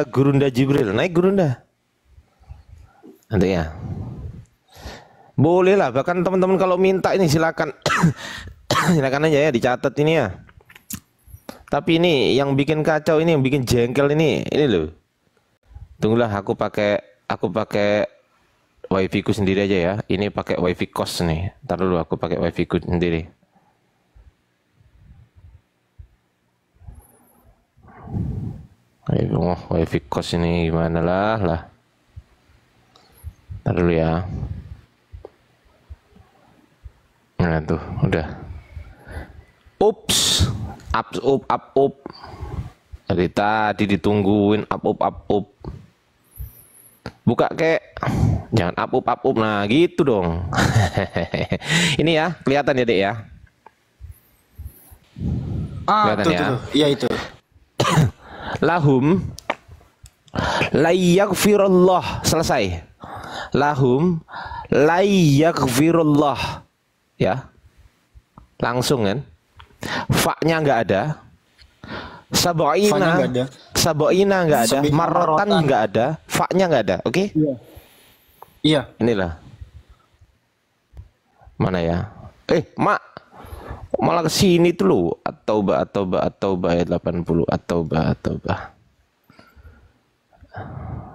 Gurunda Jibril, naik Gurunda. Nanti ya. Boleh lah, bahkan teman-teman kalau minta ini silakan. Silakan aja ya, dicatat ini ya. Tapi ini yang bikin kacau ini, yang bikin jengkel ini loh. Tunggulah, aku pakai wifi ku sendiri aja ya. Ini pakai wifi kos nih. Ntar dulu aku pakai wifi ku sendiri. Oh, wifi kos ini gimana lah. Ntar dulu ya. Nah tuh, udah. Ups. Up. Dari tadi ditungguin up. Buka kek. Jangan up. Nah, gitu dong. Ini ya, kelihatan ya, Dek ya. Kelihatan ya. Iya itu. Lahum layaghfirullah, selesai. Lahum layaghfirullah. Ya. Langsung kan? Fa-nya enggak ada. Saboina enggak ada. Marotan enggak ada. Fa-nya enggak ada. Oke? Iya. Inilah. Mana ya? Mak. Malah kesini tuh lu. At-Taubah ayat 80. At-Taubah.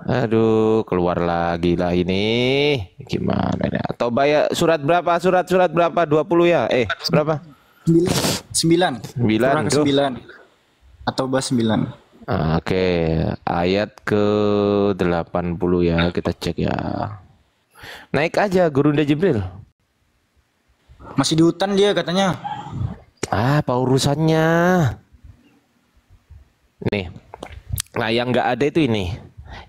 Aduh, keluar lagi lah ini. Gimana ya? At-Taubah ya, surat berapa? Surat berapa? 20 ya? Berapa? 9. 9. At-Taubah 9. Oke, ayat ke 80 ya, kita cek ya. Naik aja Gurunda Jibril. Masih di hutan dia katanya. Apa urusannya? Nih. Nah, yang nggak ada itu ini.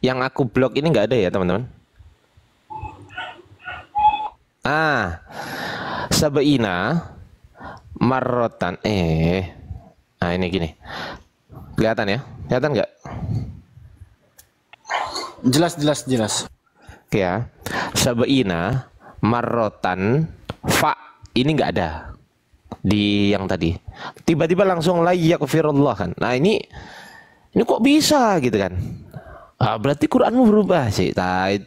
Yang aku blok ini nggak ada ya, teman-teman. Sabaina marrotan. Nah, ini gini. Kelihatan ya? Kelihatan nggak? Jelas. Oke ya. Sabaina marrotan fa ini nggak ada di yang tadi. Tiba-tiba langsung layaghfirullah kan. Nah, ini kok bisa gitu kan? Berarti Quranmu berubah sih.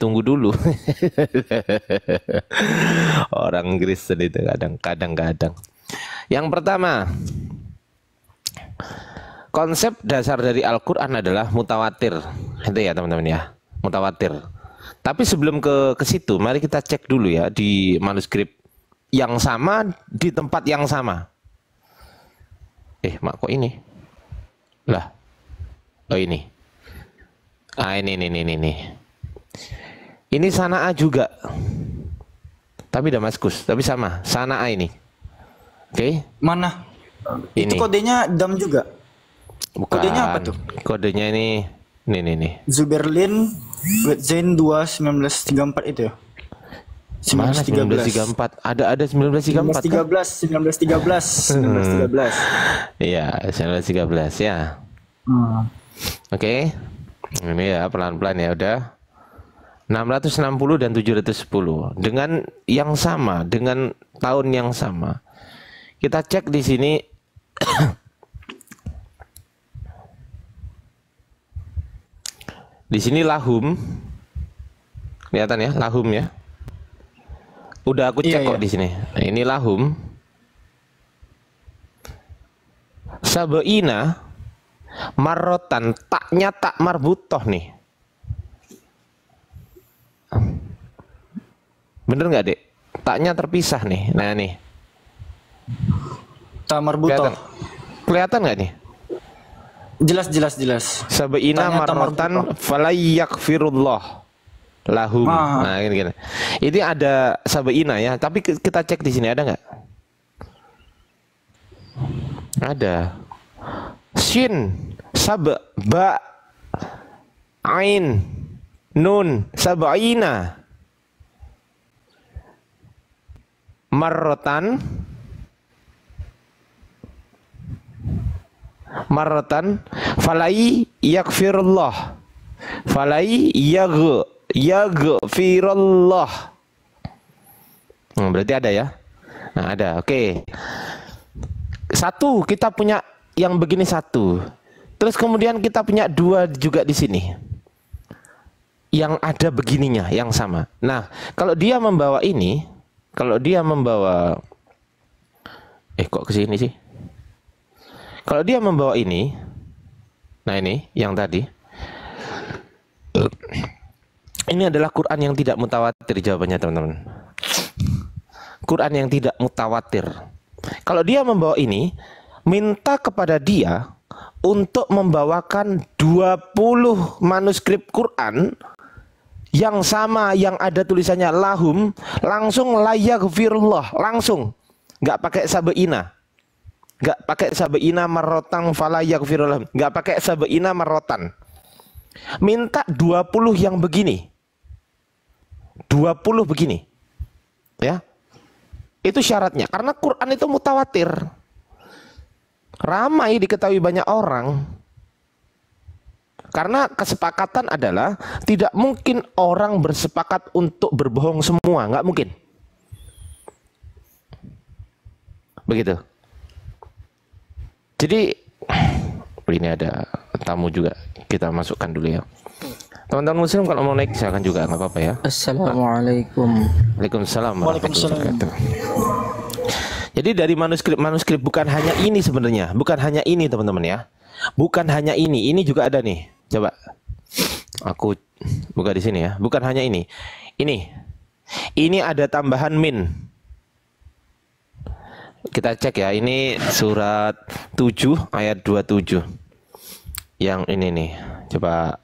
Tunggu dulu. Orang Kristen itu kadang-kadang. Yang pertama, konsep dasar dari Al-Quran adalah mutawatir. Itu ya teman-teman ya, mutawatir. Tapi sebelum ke situ, mari kita cek dulu ya di manuskrip yang sama di tempat yang sama. Mak kok ini? Lah. Oh ini. Ini. Ini Sana'a juga. Tapi Damaskus, tapi sama. Sana'a ini. Oke. Mana? Ini. Itu kodenya dam juga. Bukan. Kodenya apa tuh? Kodenya ini. Nih. Zuberlin Zain 2 1934 itu ya? 1934. Ada 1934. 1913. Iya, 1913 ya. Oke. Ini ya pelan-pelan ya udah. 660 dan 710 dengan yang sama, dengan tahun yang sama. Kita cek di sini. Di sini lahum. Kelihatan ya, lahum ya. Udah aku cek kok di sini. Nah, ini lahum. Sabaina marrotan, taknya tak marbutoh nih. Bener nggak, Dek? Taknya terpisah nih. Nah nih. Tak marbutoh. Kelihatan nggak nih? Jelas. Sabaina marrotan falayyaghfirullah lahum. Nah gini. Ini ada sabaina ya. Tapi kita cek di sini ada nggak? Ada. Shin, sab, ba, ain, nun, sabaina. Marrotan falai yaghfirullah yaghfirullah. Berarti ada ya. Nah ada, oke. Satu, kita punya yang begini satu. Terus kemudian kita punya dua juga di sini. Yang ada begininya, yang sama. Nah, kalau dia membawa ini, kalau dia membawa kok ke sini sih? Kalau dia membawa ini, nah ini yang tadi. Ini adalah Quran yang tidak mutawatir jawabannya, teman-teman. Quran yang tidak mutawatir. Kalau dia membawa ini, minta kepada dia untuk membawakan 20 manuskrip Quran yang sama, yang ada tulisannya lahum, langsung layaghfirullah, langsung, nggak pakai sabeina, nggak pakai sabeina marotang falayaghfirullah, nggak pakai sabeina marotan. Minta 20 yang begini, 20 begini, ya. Itu syaratnya, karena Quran itu mutawatir, ramai diketahui banyak orang. Karena kesepakatan adalah tidak mungkin orang bersepakat untuk berbohong semua, nggak mungkin. Begitu. Jadi ini ada tamu juga, kita masukkan dulu ya. Teman-teman muslim kalau mau naik silakan juga, nggak apa-apa ya. Assalamualaikum. Waalaikumsalam warahmatullahi wabarakatuh. Jadi dari manuskrip bukan hanya ini sebenarnya, bukan hanya ini teman-teman ya. Bukan hanya ini juga ada nih. Coba aku buka di sini ya. Bukan hanya ini. Ini ada tambahan min. Kita cek ya. Ini surat 7 ayat 27. Yang ini nih. Coba.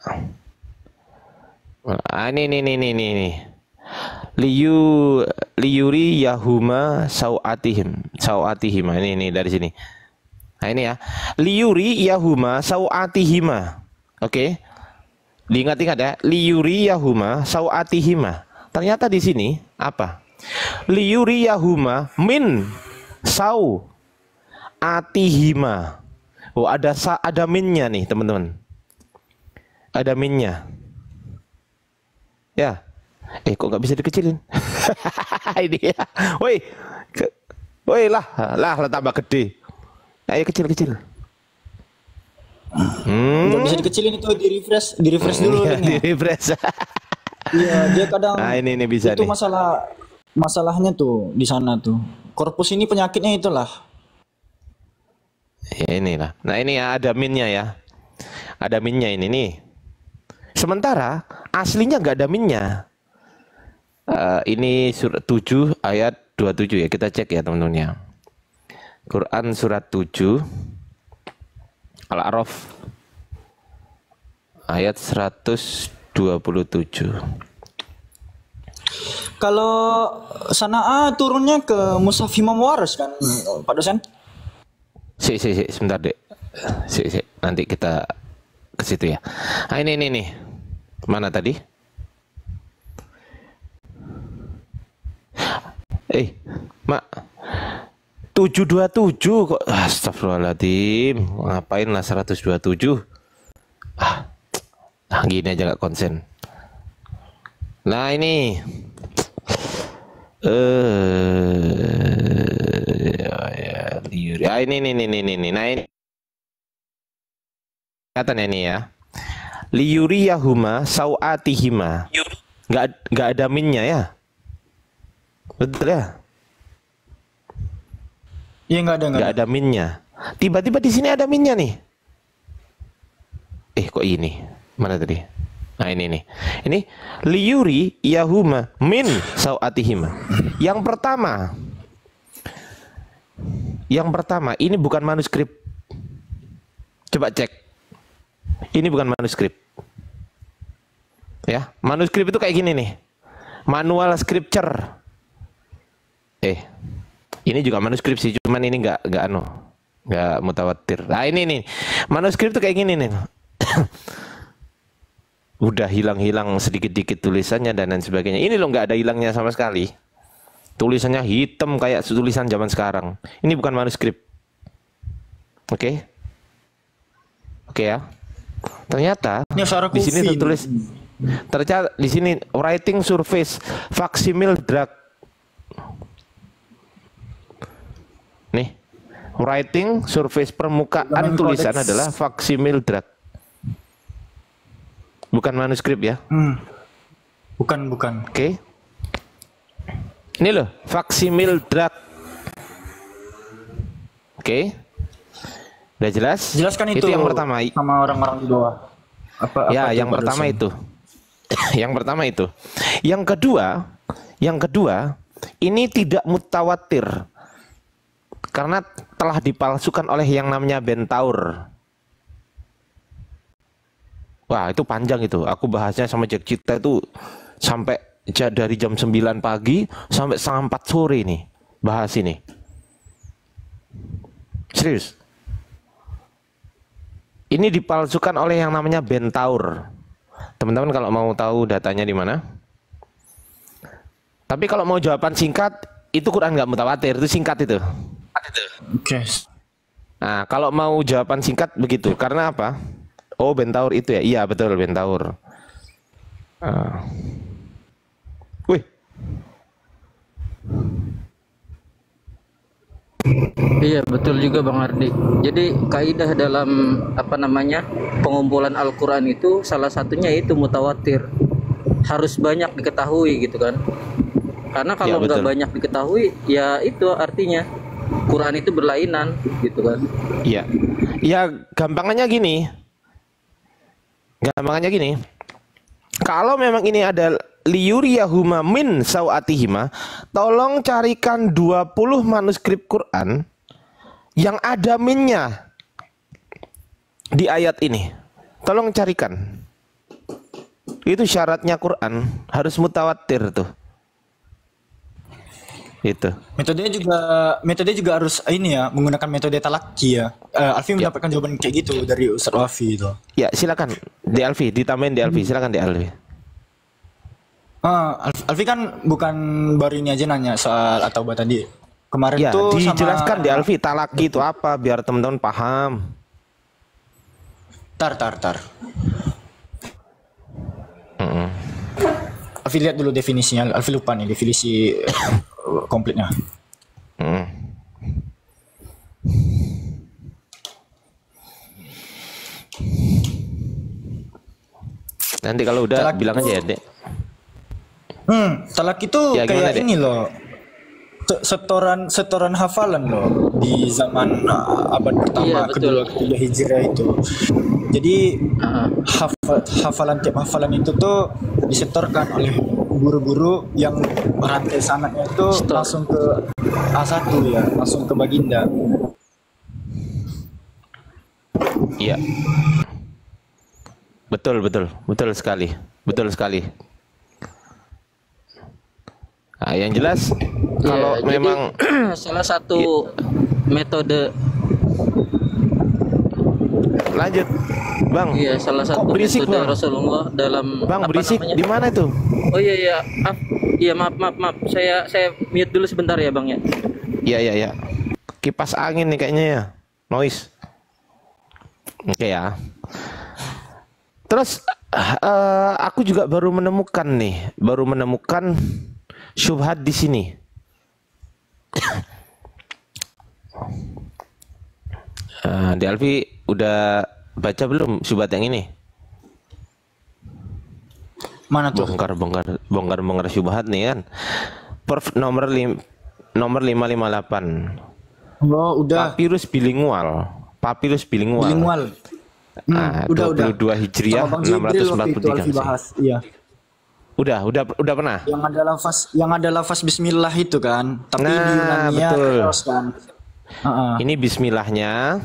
Ini. Liyuri yahuma sauatihim. Ini dari sini. Nah ini ya. Liyuri yahuma sauatihima. Oke. Diingat-ingat ya. Liyuri yahuma sauatihima. Ternyata di sini apa? Liyuri yahuma min sauatihima. Oh, ada minnya nih, teman-teman. Ada minnya. Ya. Kok nggak bisa dikecilin? Ini ya. Woi lah tambah gede. Ayo kecil. Nggak bisa dikecilin, itu di refresh dulu. Di refresh. Iya, dia kadang. Nah, ini bisa itu nih. Masalahnya tuh di sana tuh. Korpus ini penyakitnya itulah. Ya inilah. Nah ini ya, ada minnya ya. Ada minnya ini nih. Sementara aslinya nggak ada minnya. Ini surat 7 ayat 27 ya. Kita cek ya teman-teman ya. Quran surat 7 Al-A'raf ayat 127. Kalau Sanaa turunnya ke Mushaf Imam Waras kan, Pak dosen? Sebentar dek. Nanti kita ke situ ya. Nah, ini. Mana tadi? Mak. 727 kok. Astagfirullahaladzim. Ngapain lah 127? Gini aja gak konsen. Nah ini. Ini. Nah ini. Katanya ini ya. Liyuriyahuma sauatihima. Nggak ada minnya ya. Betul ya? Iya nggak ada minnya. Tiba-tiba di sini ada minnya nih. Kok ini? Mana tadi? Nah ini nih. Ini liyuri yahuma min sauatihima. Yang pertama ini bukan manuskrip. Coba cek. Ini bukan manuskrip. Ya, manuskrip itu kayak gini nih. Manual scripture. Ini juga manuskrip sih, cuman ini nggak mutawatir. Nah ini nih, manuskrip tuh kayak gini nih. Udah hilang sedikit-dikit tulisannya dan lain sebagainya. Ini loh nggak ada hilangnya sama sekali. Tulisannya hitam kayak tulisan zaman sekarang. Ini bukan manuskrip. Oke ya. Ternyata di sini tertulis. Ternyata di sini writing surface facsimile drag. Nih, writing surface permukaan tulisan adalah faksimil draft. Bukan manuskrip ya. Bukan. Oke. Ini loh, faksimil draft. Oke. Udah jelas? Jelaskan itu yang pertama. Sama orang-orang di bawah. Apa ya, yang pertama itu. Yang pertama itu. Yang kedua, ini tidak mutawatir. Karena telah dipalsukan oleh yang namanya Bentaur. Wah, itu panjang itu. Aku bahasnya sama Jack Cita itu sampai dari jam 9 pagi sampai setengah 4 sore nih. Bahas ini. Serius. Ini dipalsukan oleh yang namanya Bentaur. Teman-teman kalau mau tahu datanya di mana? Tapi kalau mau jawaban singkat, itu Quran nggak mutawatir, itu singkat itu. Oke. Nah, kalau mau jawaban singkat begitu, karena apa? Oh, Bentaur itu ya? Iya, betul, Bentaur. Wih. Iya betul juga Bang Ardi. Jadi kaidah dalam pengumpulan Al-Quran itu salah satunya itu mutawatir. Harus banyak diketahui gitu kan. Karena kalau nggak banyak diketahui, ya itu artinya Quran itu berlainan gitu kan. Iya. Ya gampangannya gini. Kalau memang ini ada liyuriyahuma min sawatihima, tolong carikan 20 manuskrip Quran yang ada minnya di ayat ini. Tolong carikan. Itu syaratnya Quran, harus mutawatir tuh. Itu. Metode juga harus ini ya, menggunakan metode talaki ya. Alfi mendapatkan jawaban kayak gitu dari Ustaz Alfi itu. Ya, silakan di Alfi, ditambahin di Alfi, silakan di Alfi. Alfi kan bukan baru ini aja nanya soal atau tadi. Kemarin ya, tuh dijelaskan sama di Alfi talaki itu apa biar teman-teman paham. Tar. Alfi lihat dulu definisinya. Alfi lupa nih definisi komplitnya. Nanti kalau udah talak bilang aja ya, Dek. Talak itu ya, kayak ini loh. Setoran hafalan loh di zaman abad pertama, kedua, ketiga Hijriah itu. Jadi hafalan itu tuh disetorkan oleh guru-guru yang rantai sanadnya itu langsung ke A1 ya, langsung ke Baginda. Iya. Betul sekali. Nah, yang jelas kalau memang salah satu metode. Lanjut, Bang. Iya, salah satu berisik, metode Bang. Rasulullah dalam Bang, berisik di mana itu? Oh iya. Iya, maaf. Saya mute dulu sebentar ya, Bang ya. Iya. Kipas angin nih kayaknya ya. Noise. Oke ya. Terus aku juga baru menemukan syubhat di sini. Di Alfi udah baca belum syubhat yang ini? Mana tuh? Bongkar syubhat nih kan. Nomor 558. Oh, udah. Papirus bilingual. Udah. 22 Hijriah 643. Iya. Udah pernah. Yang ada lafaz bismillah itu kan, tapi di Yunania terus kan. Ini bismillahnya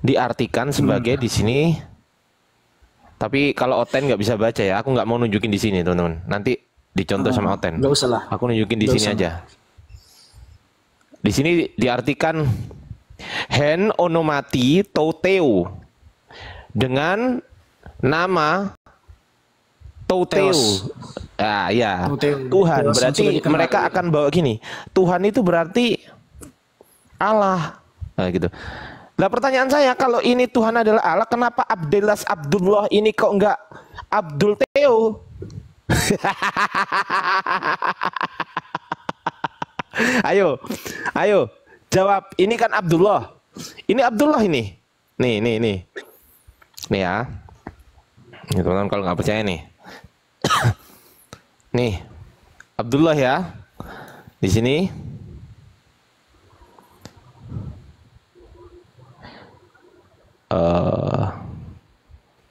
diartikan sebagai di sini. Tapi kalau Oten nggak bisa baca ya, aku nggak mau nunjukin di sini, teman-teman. Nanti dicontoh sama Oten. Nggak usah lah. Aku nunjukin di sini aja. Di sini diartikan hen onomati tauteu dengan nama tauteu. Ya. Tuhan berarti mereka akan bawa gini. Tuhan itu berarti Allah. Gitu. Nah, pertanyaan saya, kalau ini Tuhan adalah Allah, kenapa Abdullah ini kok enggak Abdul Theo? Ayo. Jawab. Ini kan Abdullah. Ini Abdullah ini. Nih. Nih ya. Nih teman-teman kalau nggak percaya nih. Nih. Abdullah ya. Di sini.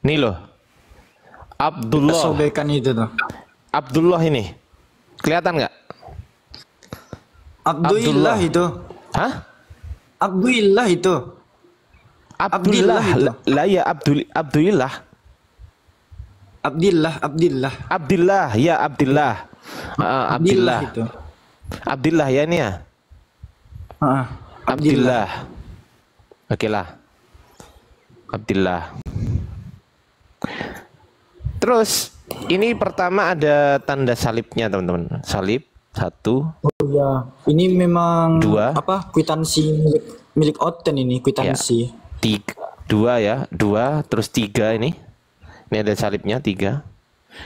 Nih loh. Abdullah. Sobekan itu tuh. Abdullah ini. Kelihatan nggak? Abdullah itu. Hah? Abdullah itu. Abdullah. Lah ya Abdullah. Abdullah ya Abdullah. Abdullah itu. Abdullah ya ini ya. Abdullah. Oke lah. Abdullah. Terus ini pertama ada tanda salibnya teman-teman. Salib 1. Oh ya, ini memang 2. apa? Kwitansi milik Oten ini, kwitansi. 2 ya, 2 terus 3 ini. Ini ada salibnya 3.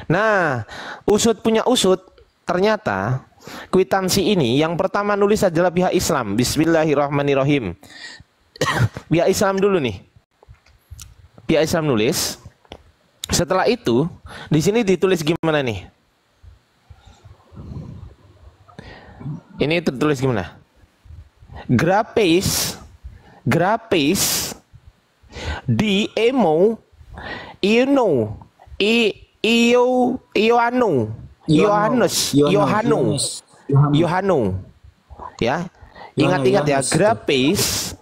Nah, usut punya usut, ternyata kwitansi ini yang pertama nulis adalah pihak Islam. Bismillahirrahmanirrahim. Pihak Islam dulu nih. Pihak Islam nulis. Setelah itu, di sini ditulis gimana nih? Ini tertulis gimana? Grapes di emo ino Yohano ya, ingat-ingat ya, grapes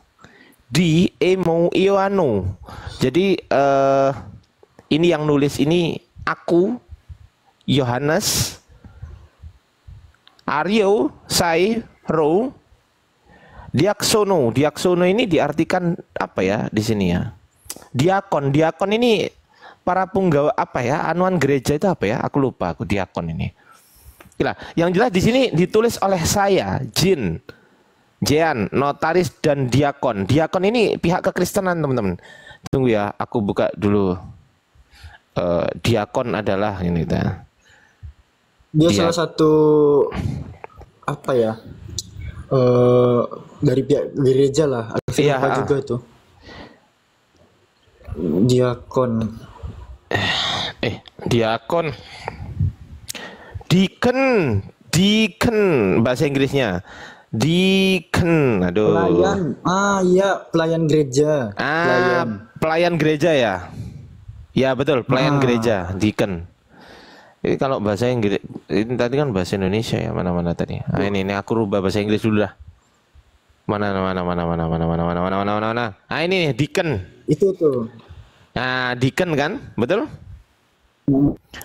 di emo Ioano. Jadi ini yang nulis ini aku Yohanes, Aryo, Sai, Ro, Diaksono. Diaksono ini diartikan apa ya di sini ya? Diakon. Diakon ini para punggawa apa ya? Anuan gereja itu apa ya? Aku lupa. Aku diakon ini. Gila. Yang jelas di sini ditulis oleh saya, Jean, notaris dan diakon. Diakon ini pihak kekristenan teman-teman. Tunggu ya, aku buka dulu. Diakon adalah ini dia salah satu apa ya, dari pihak gereja lah. Iya, juga tuh diakon. Diakon, deacon bahasa Inggrisnya. Deacon, aduh. Pelayan, iya, pelayan gereja. Pelayan gereja ya. Ya betul, pelayan gereja, deacon. Ini kalau bahasa Inggris, ini tadi kan bahasa Indonesia ya, mana-mana tadi. Nah, ini aku rubah bahasa Inggris dulu lah. Mana. Nah, ini nih, deacon. Itu tuh. Nah, deacon kan, betul?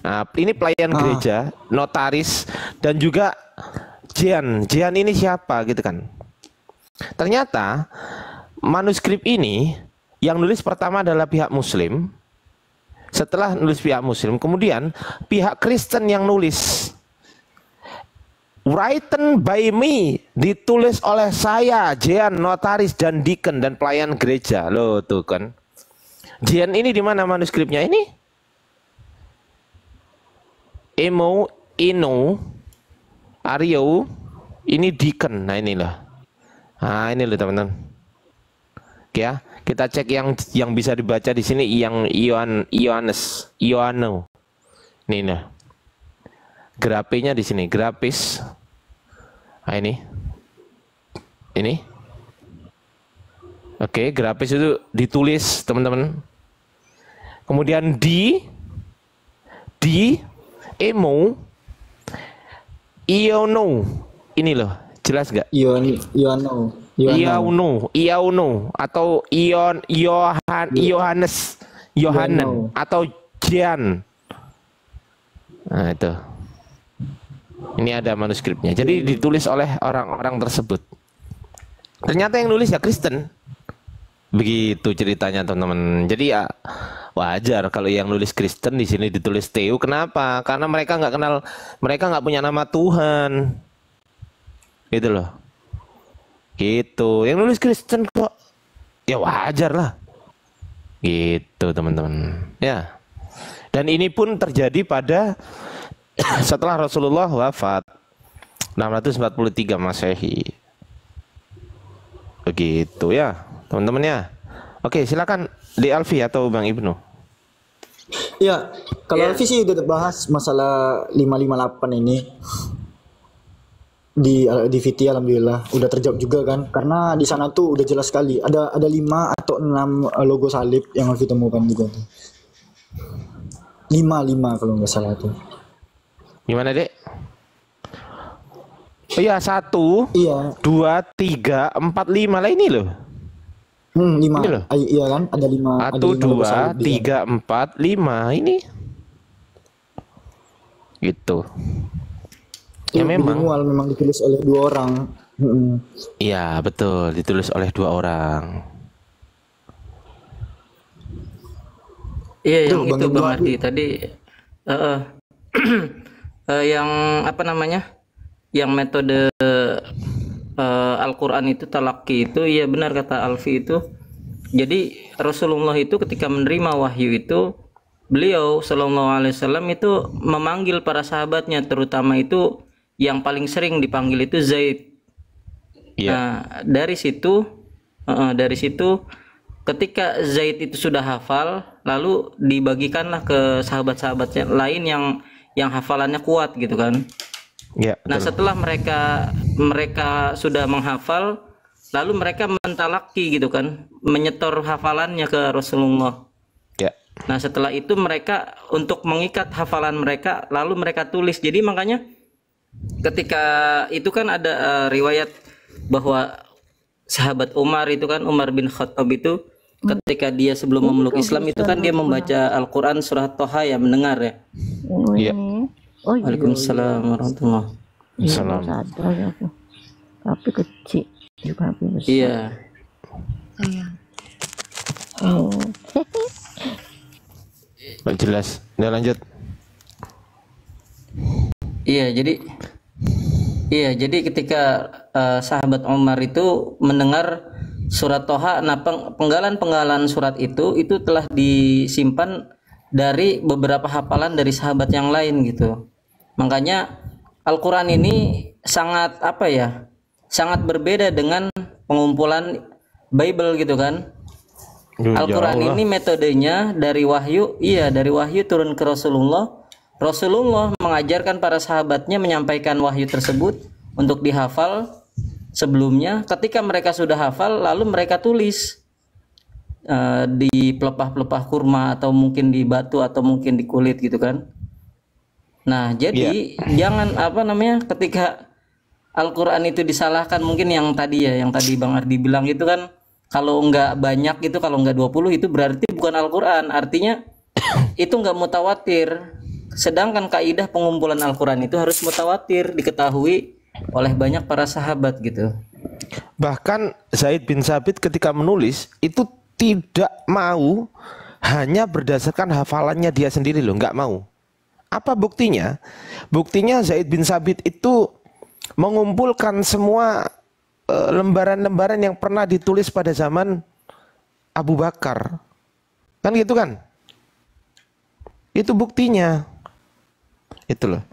Nah, ini pelayan gereja, notaris, dan juga Jean ini siapa gitu kan? Ternyata manuskrip ini yang nulis pertama adalah pihak Muslim. Setelah nulis pihak Muslim, kemudian pihak Kristen yang nulis. Written by me, ditulis oleh saya, Jean, notaris dan deacon dan pelayan gereja. Loh tuh kan. Jean ini di mana manuskripnya ini? Emo, Ino, Aryo, ini deacon. Nah inilah. Nah ini loh teman-teman. Oke ya, kita cek yang bisa dibaca di sini yang Ioano. Ini nah. Grapenya di sini, grapis. Nah ini. Oke, grafis itu ditulis teman-teman. Kemudian di emo Iono. Ini loh, jelas gak? Iono atau Yohanes atau Jean. Nah itu. Ini ada manuskripnya. Jadi ditulis oleh orang-orang tersebut. Ternyata yang nulis ya Kristen. Begitu ceritanya teman-teman. Jadi ya wajar kalau yang nulis Kristen di sini ditulis Theo. Kenapa? Karena mereka nggak kenal, mereka nggak punya nama Tuhan. Gitu loh. Gitu. Yang nulis Kristen kok ya wajar lah. Gitu teman-teman. Ya. Dan ini pun terjadi pada setelah Rasulullah wafat 643 Masehi. begitu ya, teman-teman ya. Oke, silakan di Alfi atau Bang Ibnu. Ya, kalau Alfi sih udah bahas masalah 558 ini di VT, alhamdulillah udah terjawab juga kan, karena di sana tuh udah jelas sekali ada 5 atau 6 logo salib yang Alfi temukan juga tuh. 5 kalau nggak salah tuh. Gimana, Dek? Oh iya, 1, Iya. 2, 3, 4, 5 lah ini loh. 5. Ini loh. Iya kan, ada 5. 1, 2, 3, 4, 5 ini. Gitu. Ya memang. Memang ditulis oleh 2 orang. Iya, betul, ditulis oleh 2 orang. Iya, Tuh, yang Bang itu Ibnu Bang Ardi. Ardi tadi yang apa namanya? Yang metode Al-Qur'an itu talaki itu, iya benar kata Alfi itu. Jadi Rasulullah itu ketika menerima wahyu itu, beliau Shallallahu Alaihi Wasallam itu memanggil para sahabatnya, terutama itu yang paling sering dipanggil itu Zaid. Iya. Nah, dari situ ketika Zaid itu sudah hafal, lalu dibagikanlah ke sahabat-sahabatnya lain yang hafalannya kuat gitu kan. Iya, Nah, betul. setelah mereka sudah menghafal, lalu mereka mentalaki gitu kan, menyetor hafalannya ke Rasulullah. Ya. Nah, setelah itu mereka untuk mengikat hafalan mereka, lalu mereka tulis. Jadi makanya ketika itu kan ada riwayat bahwa sahabat Umar itu kan, Umar bin Khattab itu ketika dia sebelum memeluk Islam itu kan dia membaca Al-Quran surah Toha ya, mendengar ya. Iya. Oh iya. Waalaikumsalam warahmatullahi. Salam. Sadar aku. Tapi kecil juga tapi besar. Iya. Oh. Nggak jelas. Udah lanjut. Iya, jadi ketika sahabat Umar itu mendengar surat Toha, nah penggalan-penggalan surat itu telah disimpan dari beberapa hafalan dari sahabat yang lain gitu. Makanya Al-Quran ini sangat sangat berbeda dengan pengumpulan Bible gitu kan. Al-Quran ini metodenya dari wahyu turun ke Rasulullah. Rasulullah mengajarkan para sahabatnya menyampaikan wahyu tersebut untuk dihafal sebelumnya. Ketika mereka sudah hafal, lalu mereka tulis di pelepah-pelepah kurma atau mungkin di batu atau mungkin di kulit gitu kan. Nah, jadi jangan ketika Al-Quran itu disalahkan, mungkin yang tadi Bang Ardi bilang itu kan, kalau nggak banyak itu, kalau nggak 20 itu berarti bukan Al-Quran, artinya itu nggak mutawatir. Sedangkan kaidah pengumpulan Al-Quran itu harus mutawatir, diketahui oleh banyak para sahabat gitu. Bahkan Zaid bin Sabit ketika menulis itu tidak mau hanya berdasarkan hafalannya dia sendiri loh, nggak mau. Apa buktinya? Buktinya Zaid bin Sabit itu mengumpulkan semua lembaran-lembaran yang pernah ditulis pada zaman Abu Bakar. Kan gitu kan? Itu buktinya. Itu loh.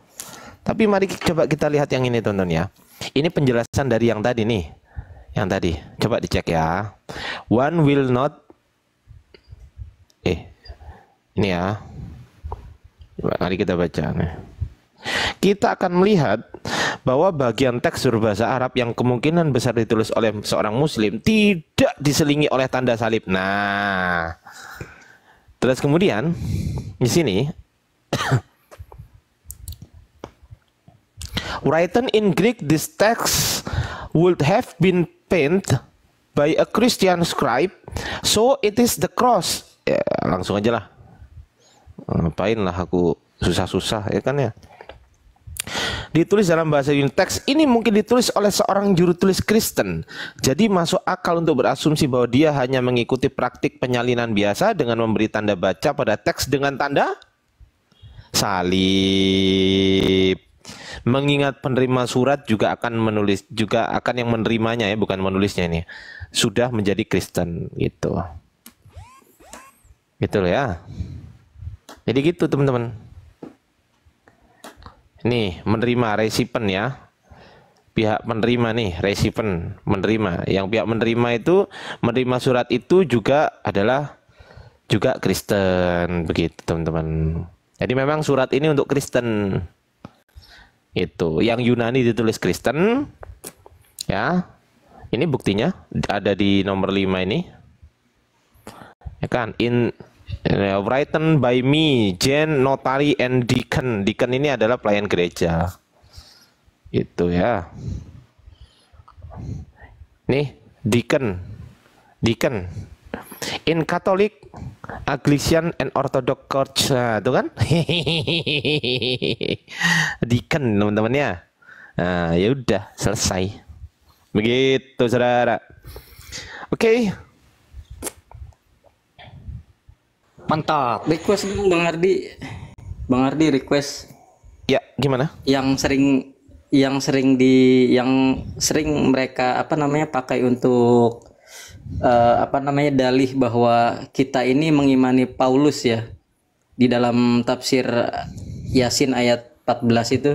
Tapi mari coba kita lihat yang ini, tonton ya. Ini penjelasan dari yang tadi nih. Yang tadi. Coba dicek ya. One will not. Ini ya. Coba mari kita baca nih. Kita akan melihat bahwa bagian teks berbahasa Arab yang kemungkinan besar ditulis oleh seorang muslim tidak diselingi oleh tanda salib. Nah, terus kemudian di sini written in Greek, this text would have been penned by a Christian scribe, so it is the cross. Ya, langsung aja lah. Ngapain lah aku susah-susah ya kan ya. Ditulis dalam bahasa Yunani. Teks ini mungkin ditulis oleh seorang juru tulis Kristen. Jadi masuk akal untuk berasumsi bahwa dia hanya mengikuti praktik penyalinan biasa dengan memberi tanda baca pada teks dengan tanda salib. Mengingat penerima surat juga akan yang menerimanya ya, bukan menulisnya ini. Sudah menjadi Kristen gitu. Gitu loh ya. Jadi gitu teman-teman. Nih, menerima resipien ya. pihak penerima nih, recipient, menerima. Yang pihak menerima itu menerima surat itu juga adalah juga Kristen, begitu teman-teman. Jadi memang surat ini untuk Kristen. Itu yang Yunani ditulis Kristen, ya. Ini buktinya ada di nomor 5 ini, ya kan? Written by me, Jane, notary and deacon. Deacon ini adalah pelayan gereja. Itu ya. Nih, deacon. In Catholic, Anglican and Orthodox Church. Nah, itu kan? Deacon teman-teman ya. Nah, ya udah selesai. Begitu, saudara. Oke. Mantap. Request dong Bang Ardi. Bang Ardi request Ya, gimana? yang sering mereka pakai untuk dalih bahwa kita ini mengimani Paulus ya, di dalam tafsir Yasin ayat 14 itu.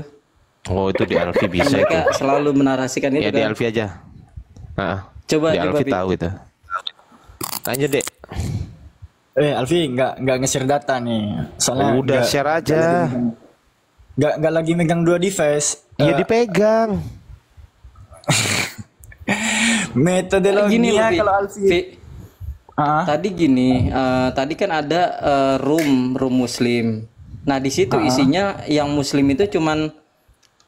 Oh, itu di Alfi bisa itu. Mereka selalu menarasikan itu Ya di kan. Alfi aja. Nah, Coba di Alfi Pi. tahu itu. Lanjut deh. Alfi nggak nge-share data nih. Soalnya Udah share aja. Nggak lagi megang 2 device. Iya dipegang. Metodologinya Pi. kalau Alfi. Pi, tadi kan ada room Muslim. Nah di situ isinya yang Muslim itu cuman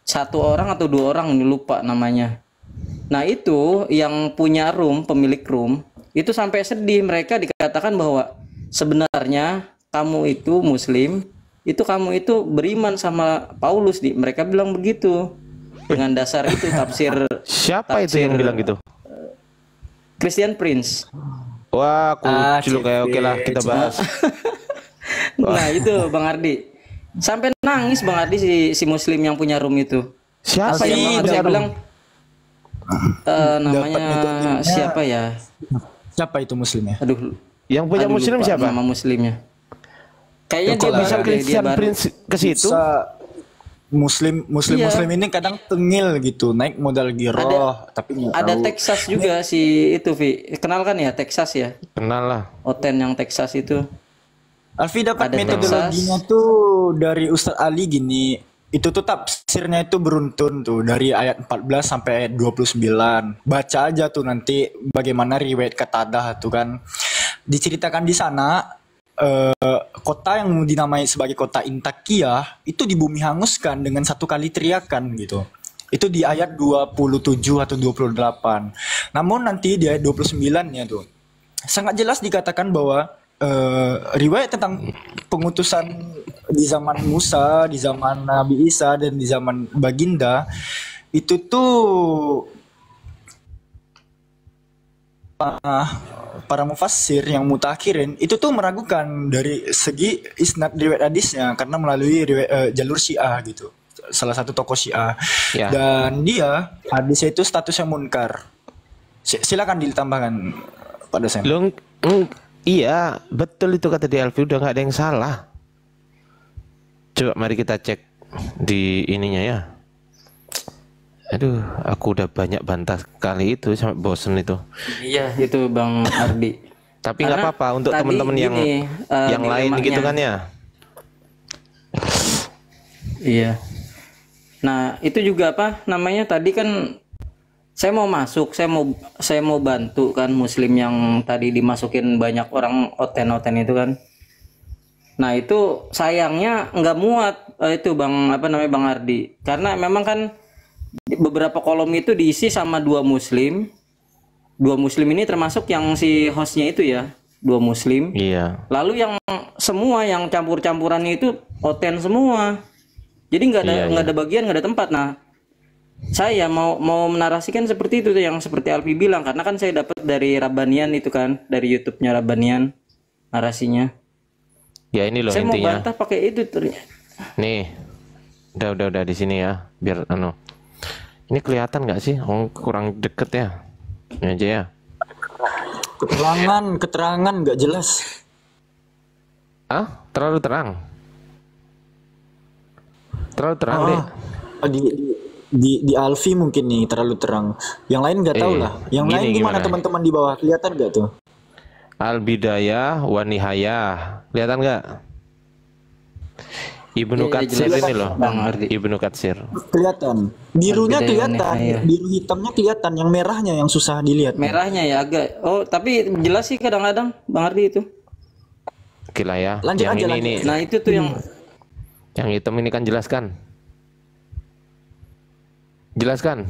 1 orang atau 2 orang, ini lupa namanya. Nah itu yang punya room, pemilik room itu sampai sedih, mereka dikatakan bahwa sebenarnya kamu itu Muslim, itu kamu itu beriman sama Paulus, mereka bilang begitu dengan dasar itu tafsir. Siapa itu yang bilang gitu? Christian Prince. Wah, kucil kayak oke lah kita bahas. Nah itu Bang Ardi sampai nangis Bang Ardi si Muslim yang punya room itu. Siapa Yang yang dia punya room? bilang namanya siapa ya? Siapa itu Muslimnya? Aduh, Yang punya Muslim lupa siapa? nama Muslimnya. Kayaknya dia Bisa baru deh, dia Christian baru. Prince ke situ? Muslim Iya. ini kadang tengil gitu, naik modal giroh, tapi nggak Ada tahu. Texas juga si itu Vi. Kenal kan ya Texas ya? Kenal lah. Oten yang Texas itu. Alfi dapat Ada metodologinya tuh dari Ustadz Ali gini. Itu tuh tafsirnya itu beruntun tuh dari ayat 14 sampai ayat 29. Baca aja tuh nanti bagaimana riwayat Qatadah tuh kan. Diceritakan di sana kota yang dinamai sebagai kota Intakiyah itu di bumi hanguskan dengan 1 kali teriakan gitu. Itu di ayat 27 atau 28. Namun nanti di ayat 29-nya tuh sangat jelas dikatakan bahwa riwayat tentang pengutusan di zaman Musa, di zaman Nabi Isa, dan di zaman Baginda itu tuh para mufassir yang mutakhirin itu tuh meragukan dari segi isnad riwayat hadisnya karena melalui jalur Syiah gitu, salah satu tokoh Syiah Ya. dan dia hadisnya itu statusnya munkar. Silakan ditambahkan Pak dosen. Iya, betul itu kata di Alfi, udah nggak ada yang salah. Coba mari kita cek di ininya ya. Aduh, aku udah banyak bantah kali itu sampai bosen itu. Iya, itu Bang Ardi. Tapi nggak Karena apa-apa untuk tadi teman-teman yang gini, lain dilemanya. gitu kan ya. Iya. Nah, itu juga apa namanya tadi kan saya mau masuk, saya mau bantu kan Muslim yang tadi dimasukin banyak orang oten-oten itu kan. Nah, itu sayangnya nggak muat itu Bang Bang Ardi. Karena memang kan beberapa kolom itu diisi sama 2 Muslim. 2 Muslim ini termasuk yang si hostnya itu ya, 2 Muslim. Iya. Lalu yang semua yang campur-campurannya itu oten semua. Jadi nggak ada bagian, nggak ada tempat. Nah, saya mau menarasikan seperti itu tuh, yang seperti Alfi bilang, karena kan saya dapat dari Rabbanian itu kan, dari YouTube-nya Rabbanian narasinya. Ya ini loh Saya mau intinya. bantah pakai itu ternyata. Nih. Udah di sini ya, biar Ini kelihatan nggak sih? Oh, kurang deket ya. Ini aja ya. Keterangan nggak jelas. Terlalu terang. Terlalu terang deh. Di Alfi mungkin nih terlalu terang. Yang lain nggak tahu lah. Yang gini, lain gimana gimana? teman-teman di bawah, kelihatan nggak tuh? Al-Bidayah wa Nihayah. Kelihatan nggak? Ibnu Iya, Katsir jelas. ini loh. Bang Ardi. Ibnu Katsir. Kelihatan. Birunya Al-Bidayah kelihatan, Nihayah. biru hitamnya kelihatan, yang merahnya yang susah dilihat. Merahnya ya agak. Oh, tapi jelas sih kadang-kadang Bang Ardi itu. Oke lah ya. Lanjut yang aja, ini lanjut. nih, Nah, itu tuh yang hitam ini kan jelaskan. Jelaskan.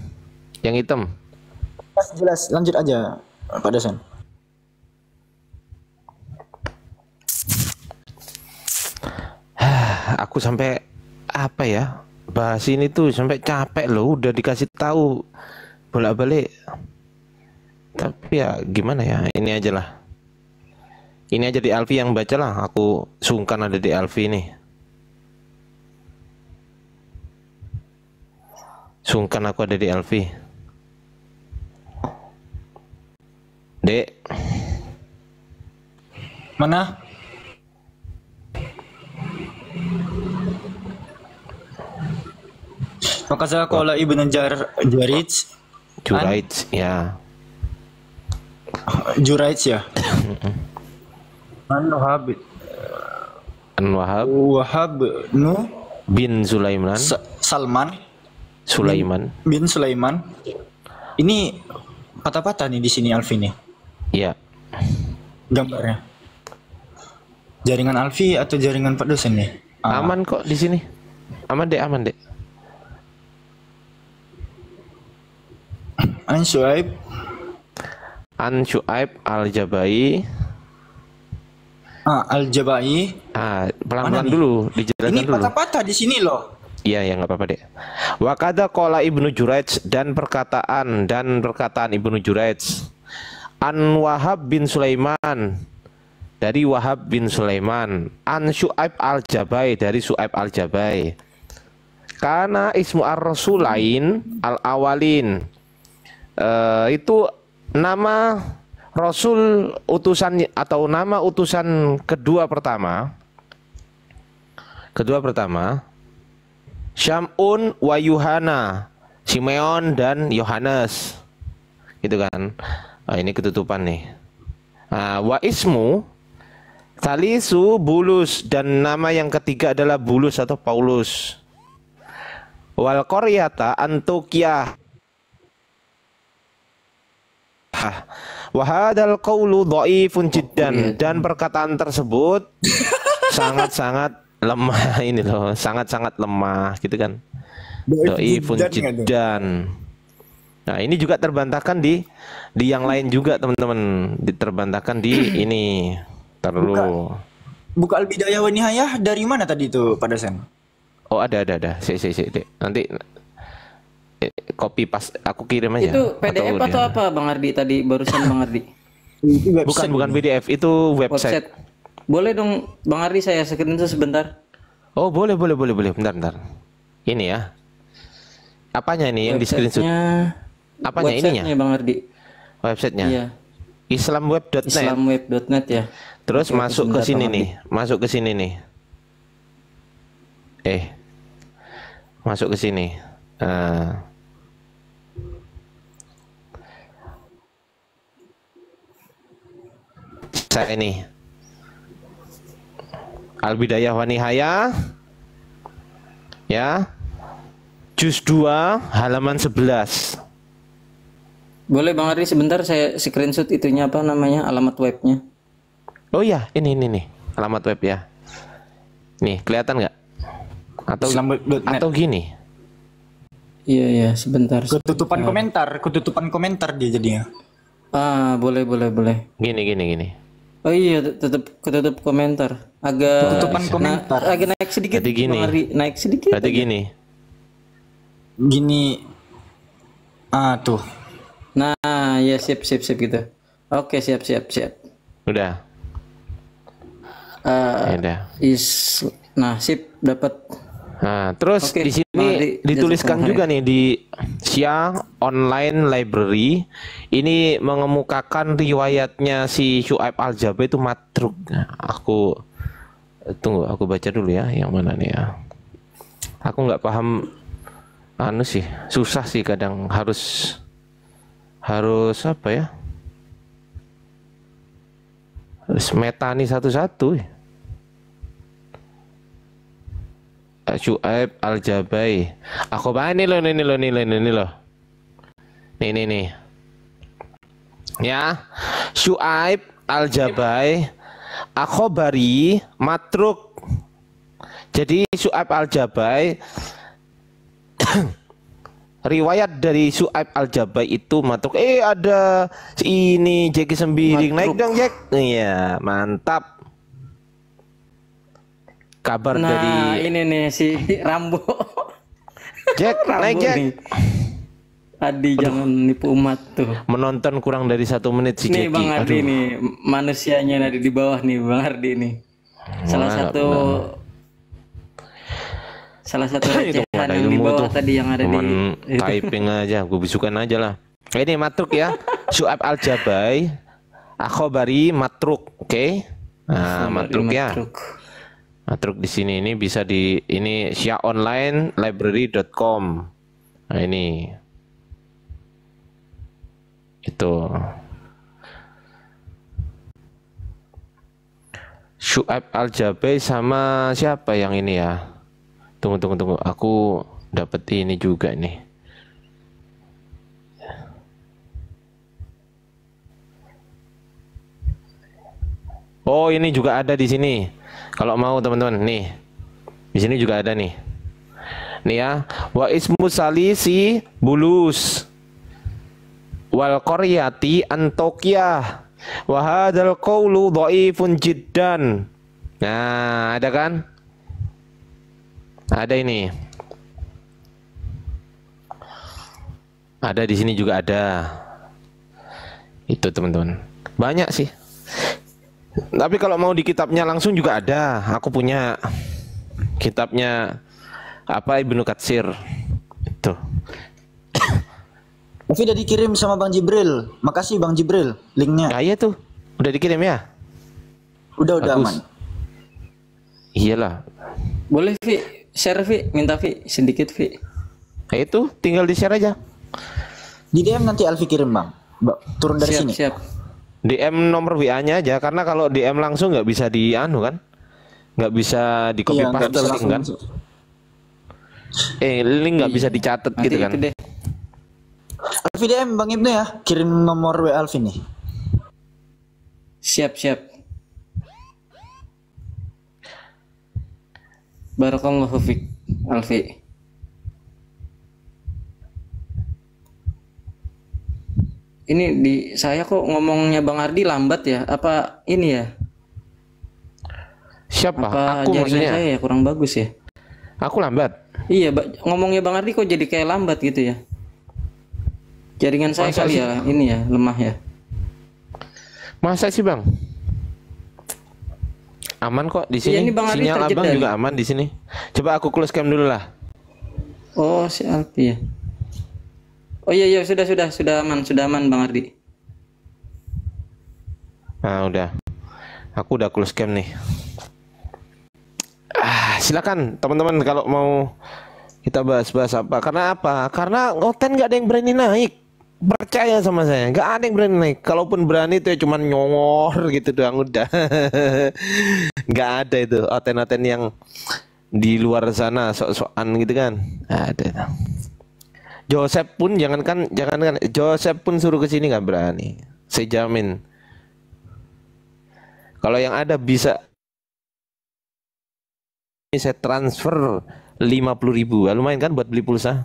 Yang hitam. Jelas, lanjut aja Pak dosen. Aku sampai apa ya? Bahas ini tuh sampai capek loh, udah dikasih tahu bolak-balik. Tapi ya gimana ya? Ini aja lah. Ini aja di Alfi yang baca lah. Aku sungkan ada di Alfi nih. Sungkan aku ada di Alfi. Dek, Mana? Maka qala Ibnu Jurayj ya. Jurayj ya. An-Wahhab An-Wahhab Wahab nu bin Sulaiman. Salman Sulaiman. bin Sulaiman. Ini patah-patah nih di sini Alfi nih Ya. gambarnya. Jaringan Alfi atau jaringan Pak dosen nih? Aman kok di sini. Aman dek, aman dek. An Syuaib An Syuaib Al-Jabai. Al-Jabai. Pelan-pelan Mana nih? dulu, dijelaskan Ini dulu. patah-patah di sini loh. Iya, ya nggak apa-apa dek. Wa qala qala Ibnu Jurayj, dan perkataan Ibnu Jurayj. An Wahab bin Sulaiman, dari Wahab bin Sulaiman. An Syuaib Al-Jabai, dari Syuaib Al-Jabai. Karena ismu ar-rasulain al-awalin. Itu nama Rasul utusan atau nama utusan kedua pertama Syam'un wa Yuhana, Simeon dan Yohanes, gitu kan. Ini ketutupan nih. Wa ismu Talisu Bulus, dan nama yang ketiga adalah Bulus atau Paulus. Wal qaryata Antioquia. Wahadal qaulu dhaifun jiddan, dan perkataan tersebut sangat-sangat lemah ini loh, sangat-sangat lemah gitu kan. Dhaifun jiddan. Nah, ini juga terbantahkan di yang lain juga teman-teman, diterbantahkan di ini. Terlalu. Buka Al-Bidayah wa Nihayah dari mana tadi itu Pak dosen? Oh, ada. Sik, Dek. Nanti copy pas aku kirim aja. itu PDF atau dia- apa Bang Ardi tadi barusan Bang Ardi? Itu Bukan PDF, itu website. Boleh dong Bang Ardi saya screenshot sebentar. Oh, boleh. Bentar. Ini ya. Apanya ini yang di screenshot? Apanya ininya? Websitenya Bang Ardi. Websitenya. Iya. Islamweb.net. Islamweb.net ya. Terus Oke, masuk ke sebentar, sini Bang nih. Masuk ke sini nih. Masuk ke sini. Saya ini Al-Bidayah wa Nihayah, ya, juz 2 halaman 11. Boleh Bang Ardi sebentar saya screenshot itunya apa namanya alamat webnya. Oh ya, ini nih alamat web ya. Nih, kelihatan nggak? Islamweb.net. Atau gini. Iya sebentar. Ketutupan komentar dia jadinya. Boleh. Gini. Oh iya tetap ketutup komentar. Agak Ketutupan komentar. agak naik sedikit. Berarti gini. Bang Ardi, naik sedikit. Berarti aja. gini. Gini. Tuh. Nah, ya siap gitu. Oke, siap. Udah. Eh, Ya udah. Nah, sip dapat. Nah, terus Oke, di sini Bang Ardi, dituliskan jazakumullah juga nih di Syia Online Library, ini mengemukakan riwayatnya si Syuaib Al-Jabai itu matruk. Nah, aku baca dulu ya, yang mana nih ya. Aku nggak paham anu sih, susah sih kadang harus apa ya? Harus metani satu-satu. Syuaib Al-Jabai. Aku bahas ini loh. Nih. Ya. Syuaib Al-Jabai akhobari matruk. Jadi Syuaib Al-Jabai riwayat dari Syuaib Al-Jabai itu matruk. Ada ini Jeki Sembiring. Naik dong Jack. Iya, mantap. Kabar dari ini nih si Rambo. Jack, naik Jack. Nih. Adi jangan nipu umat tuh. Menonton kurang dari 1 menit si Nih Jeki. Bang Ardi nih, manusianya ada di bawah nih Bang Ardi nih. Salah satu Itu recehan ada yang di ilmu bawah tuh. tadi yang ada Cuman di typing aja, gue bisukan aja lah. Ini matruk ya. Syuaib Al-Jabai akhobari matruk. Oke. Nah, matruk ya. Matruk di sini ini bisa di ini syaonline-library.com. Nah, ini. Itu. Syuaib Al-Jabai sama siapa yang ini ya? Tunggu. Aku dapat ini juga nih. Oh, ini juga ada di sini. Kalau mau teman-teman, nih. Di sini juga ada nih. Nih ya, wa ismu salisi bulus wal qaryati Antokia. Wa hadzal qawlu dhaifun jiddan. Nah, ada kan? Ada ini. Ada di sini juga ada. Itu teman-teman. Banyak sih. Tapi kalau mau di kitabnya langsung juga ada. Aku punya kitabnya apa Ibnu Katsir. Itu. Tapi udah dikirim sama Bang Jibril. Makasih Bang Jibril linknya. Nah, iya tuh. Udah dikirim ya? Udah Bagus. aman. Iyalah. Boleh Vi, share Vi, minta Vi sedikit Vi. Nah, itu tinggal di-share aja. Di DM nanti Alfi kirim Bang. Turun dari sini. Siap. DM nomor WA-nya aja karena kalau DM langsung nggak bisa di anu kan? Nggak bisa di copy Iya, nggak paste bisa link kan? langsung. Link nggak bisa dicatat Nanti gitu kan? itu deh. Alfi DM Bang Ibnu ya. Kirim nomor WA Alfi nih. Siap. Barakallahu fiik, Alfi. Ini di saya kok ngomongnya Bang Ardi lambat ya? Apa ini ya? Siapa? Apa Aku jaringan maksudnya. saya ya kurang bagus ya? Aku lambat. Iya, ngomongnya Bang Ardi kok jadi kayak lambat gitu ya? Jaringan saya Masa kali sih? ya, ini ya lemah ya. Masa sih Bang? Aman kok di sini. Iya, ini Bang Ardi Sinyal terjeda Abang nih. juga aman di sini. Coba aku close cam dulu lah. Oh, si Alfi ya. Oh iya sudah aman Bang Ardi. Nah, udah. Aku udah close cam nih. Silakan teman-teman kalau mau kita bahas-bahas apa. Karena apa? Karena Oten nggak ada yang berani naik. Percaya sama saya, nggak ada yang berani naik. Kalaupun berani itu ya cuman nyongor gitu doang udah. Nggak ada itu Oten-Oten yang di luar sana sok-sokan gitu kan. Ada. Joseph pun jangankan Joseph pun suruh ke sini nggak berani. Saya jamin. Kalau yang ada bisa saya transfer 50.000. Lumayan kan buat beli pulsa.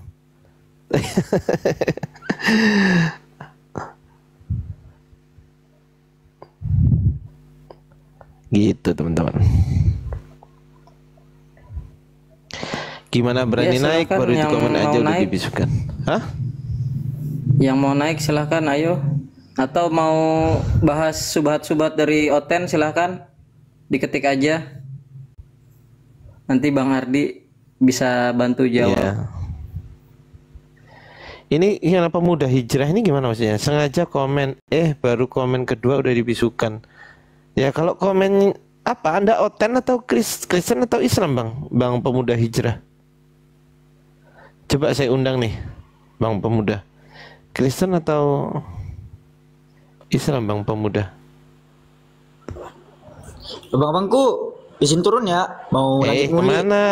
Gitu teman-teman. Gimana berani Ya, naik silakan baru di yang komen aja mau udah naik. dibisukan. Hah? Yang mau naik silahkan ayo. Atau mau bahas subhat-subhat dari Oten silahkan diketik aja. Nanti Bang Ardi bisa bantu jawab. Iya. Ini yang pemuda hijrah ini gimana maksudnya? Sengaja komen, baru komen kedua udah dibisukan. Ya kalau komen apa? Anda Oten atau Kristen atau Islam bang? Bang pemuda hijrah. Coba saya undang nih, Bang Pemuda. Kristen atau Islam, Bang Pemuda? Abang-abangku izin turun ya, mau lanjut nguli. Kemana?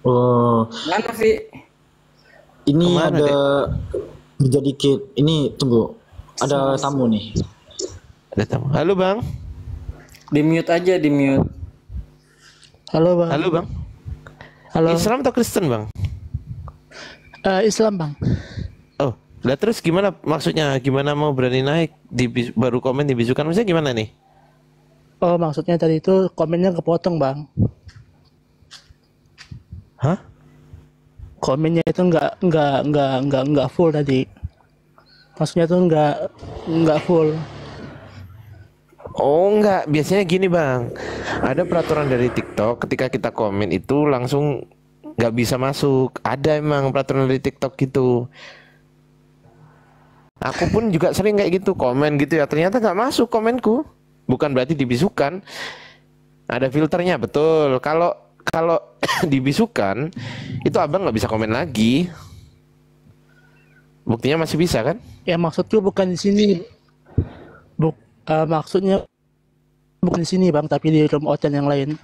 Oh, Mana Vi? ini Kemana, ada kerja dikit. Ini tunggu, ada tamu nih. Ada tamu. Halo, Bang. Di mute aja, di mute. Halo bang. Halo, Bang. Halo. Islam atau Kristen, Bang? Islam bang. Oh, lah terus gimana maksudnya? Gimana mau berani naik baru komen dibisukan? Maksudnya gimana nih? Oh maksudnya tadi itu komennya kepotong bang. Hah? Komennya itu nggak full tadi. Maksudnya tuh nggak full. Oh enggak, biasanya gini Bang. Ada peraturan dari TikTok ketika kita komen itu langsung nggak bisa masuk. Ada emang peraturan dari TikTok gitu. Aku pun juga sering kayak gitu komen gitu ya. Ternyata nggak masuk komenku. Bukan berarti dibisukan. Ada filternya betul. Kalau dibisukan itu abang nggak bisa komen lagi. Buktinya masih bisa kan? Ya maksudku bukan di sini. Maksudnya bukan di sini bang, tapi di room hotel yang lain.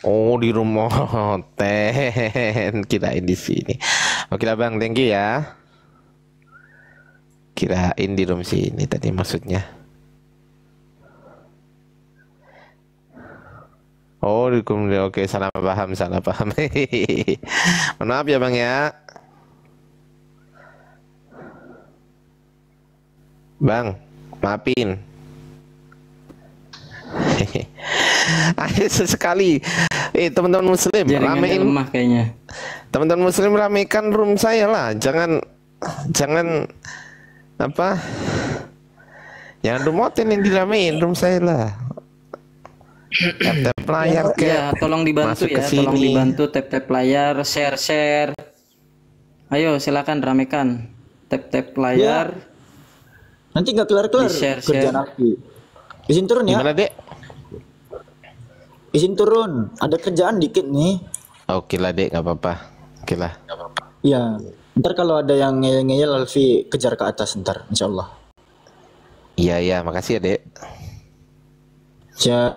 Oh di rumah hotel, kirain di sini. Oke lah Bang, thank you ya. Kirain di room sini tadi maksudnya. Oh di room, oke salah paham, salah paham. Mohon maaf ya Bang ya. Bang, maafin. Ayo sesekali teman-teman muslim Jaringannya ramein, lemah kayaknya. teman-teman muslim ramekan room saya lah, jangan apa, jangan room hotel yang diramein, room saya lah. Tap layar Ya, tolong dibantu masuk ke ya, tolong sini. dibantu tap layar, share. Ayo silakan ramekan. Tap layar. Nanti nggak kelar-kelar Di-share. kerjaan aku. Izin turun ya. Gimana Dek? Izin turun. Ada kerjaan dikit nih. Oke lah Dek, nggak apa-apa. Oke lah. Ya. Ntar kalau ada yang ngeyel-ngeyel Alfi kejar ke atas ntar, insyaallah. Iya, makasih ya Dek. Siap.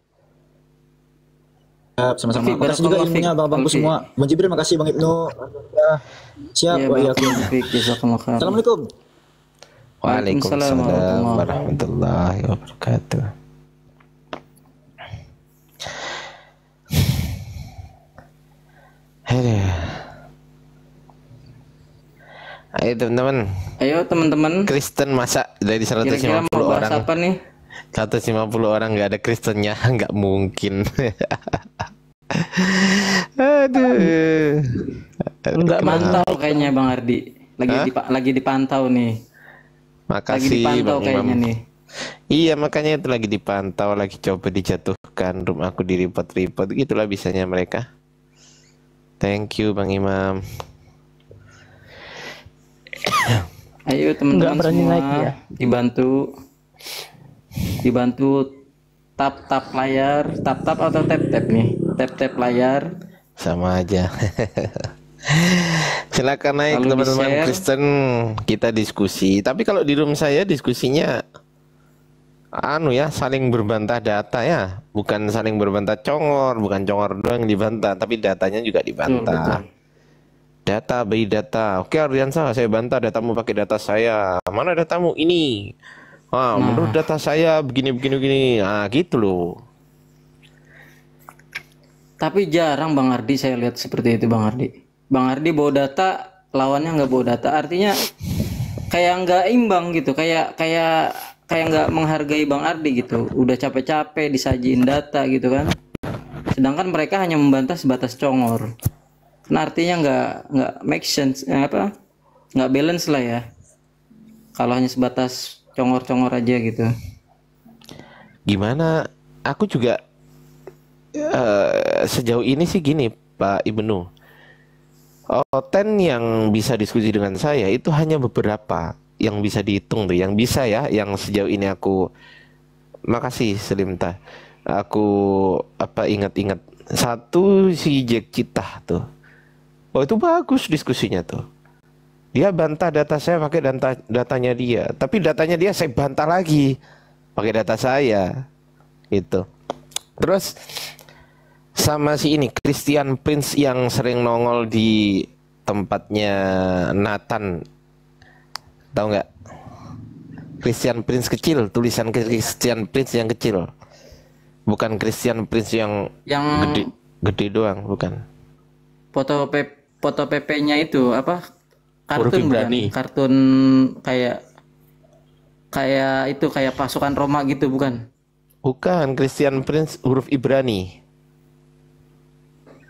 Sama-sama. Alfi, Makasih juga barakallah ilmunya fiik, abang-abangku Alfi. semua. Bang Jibril makasih, Bang Ibnu. Ya. Siap. Ya, Wa iyakum. barakallahu fiik, jazakallahu khairan. Assalamualaikum. Waalaikumsalam Waalaikumsalam warahmatullahi wabarakatuh. Aduh. Ayo teman-teman, Ayo teman-teman, Kristen masa dari kira-kira 150 mau bahas orang, apa nih? 150 orang nggak ada Kristennya, nggak mungkin. Aduh. Enggak Mantau kayaknya Bang Ardi. Lagi dipantau nih. Makasih Lagi dipantau Bang kayaknya Imam. nih. Iya makanya itu lagi dipantau, lagi coba dijatuhkan, room aku di report, gitulah bisanya mereka. Thank you Bang Imam. Ayo teman-teman Nggak berani semua naik ya? dibantu tap layar, tap atau tap nih, tap layar. Sama aja. Silakan naik Lalu teman-teman di-share. Kristen, kita diskusi. Tapi kalau di room saya diskusinya saling berbantah data ya, bukan saling berbantah congor, bukan congor doang yang dibantah, tapi datanya juga dibantah. Betul. Data by data. Oke Ardiansa, saya bantah datamu pakai data saya. Mana datamu ini? Menurut data saya begini. Nah, gitu loh. Tapi jarang Bang Ardi saya lihat seperti itu Bang Ardi. Bang Ardi bawa data, lawannya nggak bawa data. Artinya kayak nggak imbang gitu. Kayak nggak menghargai Bang Ardi gitu. Udah capek-capek disajiin data gitu kan. Sedangkan mereka hanya membantah sebatas congor. Nah, artinya nggak make sense, nggak balance lah ya. Kalau hanya sebatas congor-congor aja gitu. Gimana? Aku juga sejauh ini sih gini Pak Ibnu. Konten yang bisa diskusi dengan saya itu hanya beberapa yang bisa dihitung tuh, yang bisa ya, yang sejauh ini aku. Makasih Selimta. Aku ingat-ingat satu si Jack Citah tuh. Oh itu bagus diskusinya tuh. Dia bantah data saya pakai datanya dia, tapi datanya dia saya bantah lagi pakai data saya, gitu. Terus sama si ini Christian Prince yang sering nongol di tempatnya Nathan, tahu nggak? Christian Prince kecil, tulisan Christian Prince yang kecil, bukan Christian Prince yang gede doang, bukan. Foto PP-nya itu apa? Huruf Kartun bukan? Ibrani. Kartun kayak pasukan Roma gitu bukan? Bukan, Christian Prince huruf Ibrani.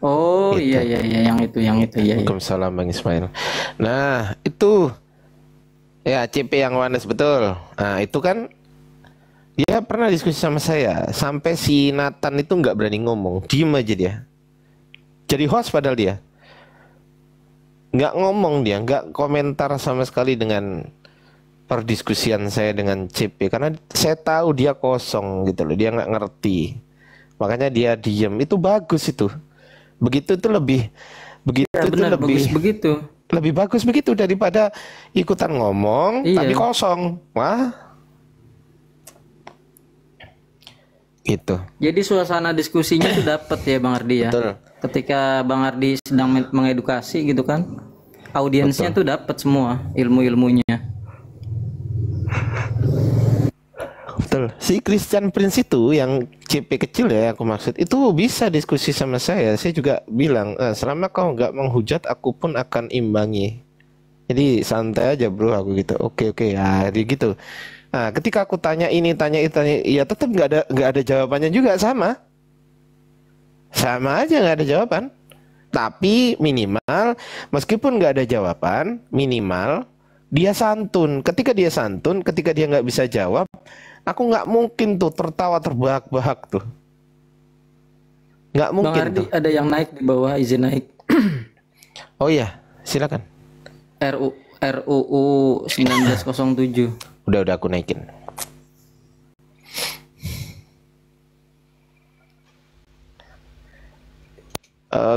Oh Gitu. iya yang itu iya. Waalaikumsalam Bang Ismail. Nah itu ya CP yang Wanes betul. Nah itu kan dia pernah diskusi sama saya sampai si Nathan itu nggak berani ngomong, diem aja dia. Jadi host padahal dia nggak ngomong, dia nggak komentar sama sekali dengan perdiskusian saya dengan CP karena saya tahu dia kosong gitu loh, dia nggak ngerti, makanya dia diem. Itu bagus itu, begitu itu lebih begitu Ya, itu benar, lebih bagus begitu. lebih bagus begitu daripada ikutan ngomong Iya. tapi kosong. Wah gitu. Jadi suasana diskusinya itu dapat ya Bang Ardi ya. Betul. Ketika Bang Ardi sedang mengedukasi gitu kan, audiensnya tuh dapat semua ilmu-ilmunya. Betul. Si Christian Prince itu yang CP kecil ya aku maksud, itu bisa diskusi sama saya. Saya juga bilang, selama kau nggak menghujat, aku pun akan imbangi. Jadi santai aja bro, aku gitu. Oke ya, jadi gitu. Nah, ketika aku tanya ini, tanya itu, ya tetap nggak ada jawabannya juga, sama aja nggak ada jawaban. Tapi minimal, meskipun nggak ada jawaban, minimal dia santun. Ketika dia santun, ketika dia nggak bisa jawab, aku nggak mungkin tuh tertawa terbahak-bahak tuh. Nggak Bang mungkin Ardi tuh. ada yang naik di bawah, izin naik. Oh iya, silakan. RUU 1907. Udah aku naikin.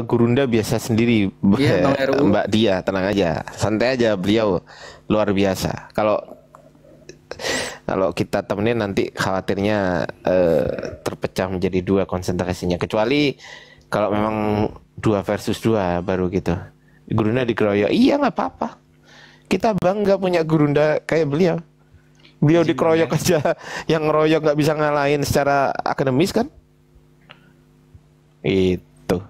Gurunda biasa sendiri, Iya, Bang RU. Mbak Dia, tenang aja, santai aja, beliau luar biasa. Kalau kita temenin nanti khawatirnya terpecah menjadi dua konsentrasinya. Kecuali kalau memang 2 versus 2 baru gitu. Gurunda dikeroyok, iya nggak apa-apa. Kita bangga punya Gurunda kayak beliau. Beliau dikeroyok aja, yang ngeroyok nggak bisa ngalahin secara akademis kan? Itu.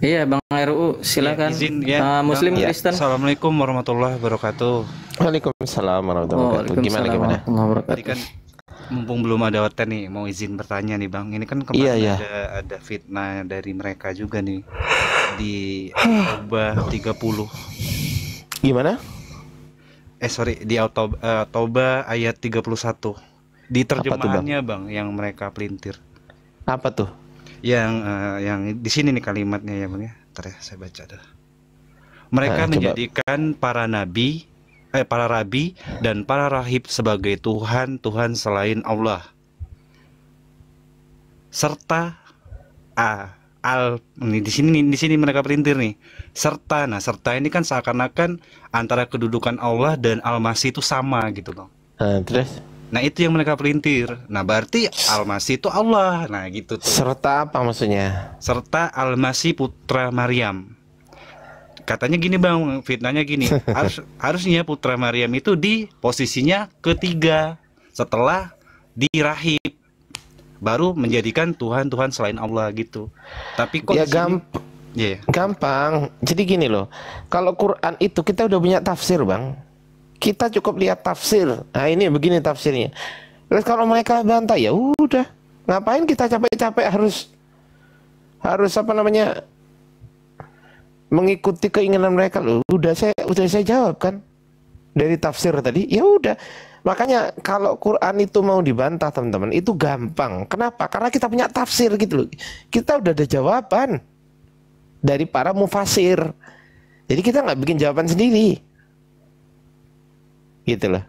Iya Bang RU, silakan. Izin ya. Muslim Ya. Kristen. Assalamualaikum warahmatullahi wabarakatuh. Waalaikumsalam warahmatullahi wabarakatuh. Gimana? warahmatullahi wabarakatuh. Tadi kan mumpung belum ada hotel nih, mau izin bertanya nih Bang. Ini kan Iya, kemarin iya. ada fitnah dari mereka juga nih di Toba 30. Gimana? Di Toba ayat 31. Di Apa tuh, terjemahannya Bang yang mereka pelintir. Apa tuh? Yang di sini nih kalimatnya ya Bang ya. Ntar ya saya baca dah. Mereka Coba. menjadikan para rabi dan para rahib sebagai Tuhan selain Allah. Serta di sini mereka pelintir nih. Serta ini kan seakan-akan antara kedudukan Allah dan Al-Masih itu sama gitu Bang. Terus? Nah itu yang mereka pelintir. Nah berarti Al-Masih itu Allah. Nah gitu tuh. Serta apa maksudnya? Serta Al-Masih putra Maryam. Katanya gini Bang, fitnahnya gini. Harusnya putra Maryam itu di posisinya ketiga setelah di rahib, baru menjadikan Tuhan selain Allah gitu. Tapi kok Ya di sini- Iya. gampang. Jadi gini loh. Kalau Quran itu kita udah punya tafsir, Bang. Kita cukup lihat tafsir. Nah, ini begini tafsirnya. Terus kalau mereka bantah ya udah. Ngapain kita capek-capek harus apa namanya? Mengikuti keinginan mereka loh. Udah saya jawab kan. Dari tafsir tadi. Ya udah. Makanya kalau Quran itu mau dibantah teman-teman, itu gampang. Kenapa? Karena kita punya tafsir gitu loh. Kita udah ada jawaban dari para mufasir. Jadi kita nggak bikin jawaban sendiri. Gitu loh.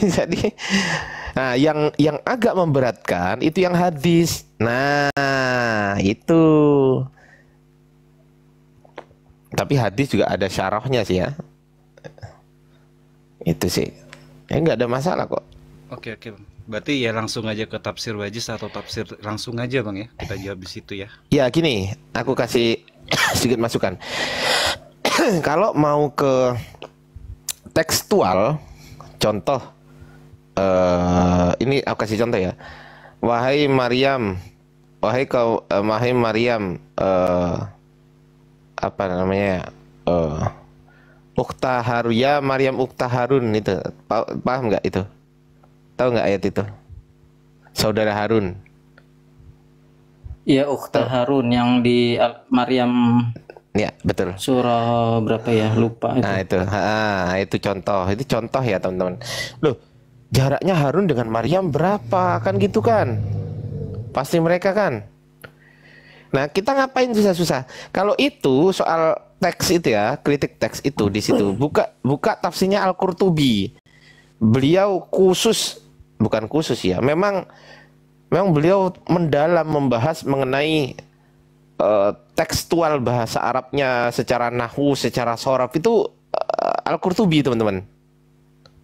Jadi nah, yang agak memberatkan itu yang hadis. Nah, itu. Tapi hadis juga ada syarahnya sih ya. Itu sih. Ya nggak ada masalah kok. Oke, Bang. Berarti ya langsung aja ke tafsir wajiz atau tafsir langsung aja Bang ya. Kita jawab di situ ya. Ya gini, aku kasih sedikit masukan. Kalau mau ke tekstual, contoh, ini aku kasih contoh ya. Wahai Maryam, wahai Maryam, apa namanya? Ukhta Harun, ya Maryam Ukhta Harun itu, paham nggak itu? Tahu nggak ayat itu? Saudara Harun. Ya Ukhta Harun yang di Maryam Ya betul. surah berapa ya? Lupa itu. Nah itu contoh, ya teman-teman. Loh, jaraknya Harun dengan Maryam berapa? Kan gitu kan? Pasti mereka kan. Nah kita ngapain susah-susah? Kalau itu soal teks itu ya, kritik teks itu di situ. Buka tafsirnya Al-Qurtubi. Beliau bukan khusus ya. Memang beliau mendalam membahas mengenai tekstual bahasa Arabnya secara nahwu, secara shoraf itu Al-Qurtubi teman-teman.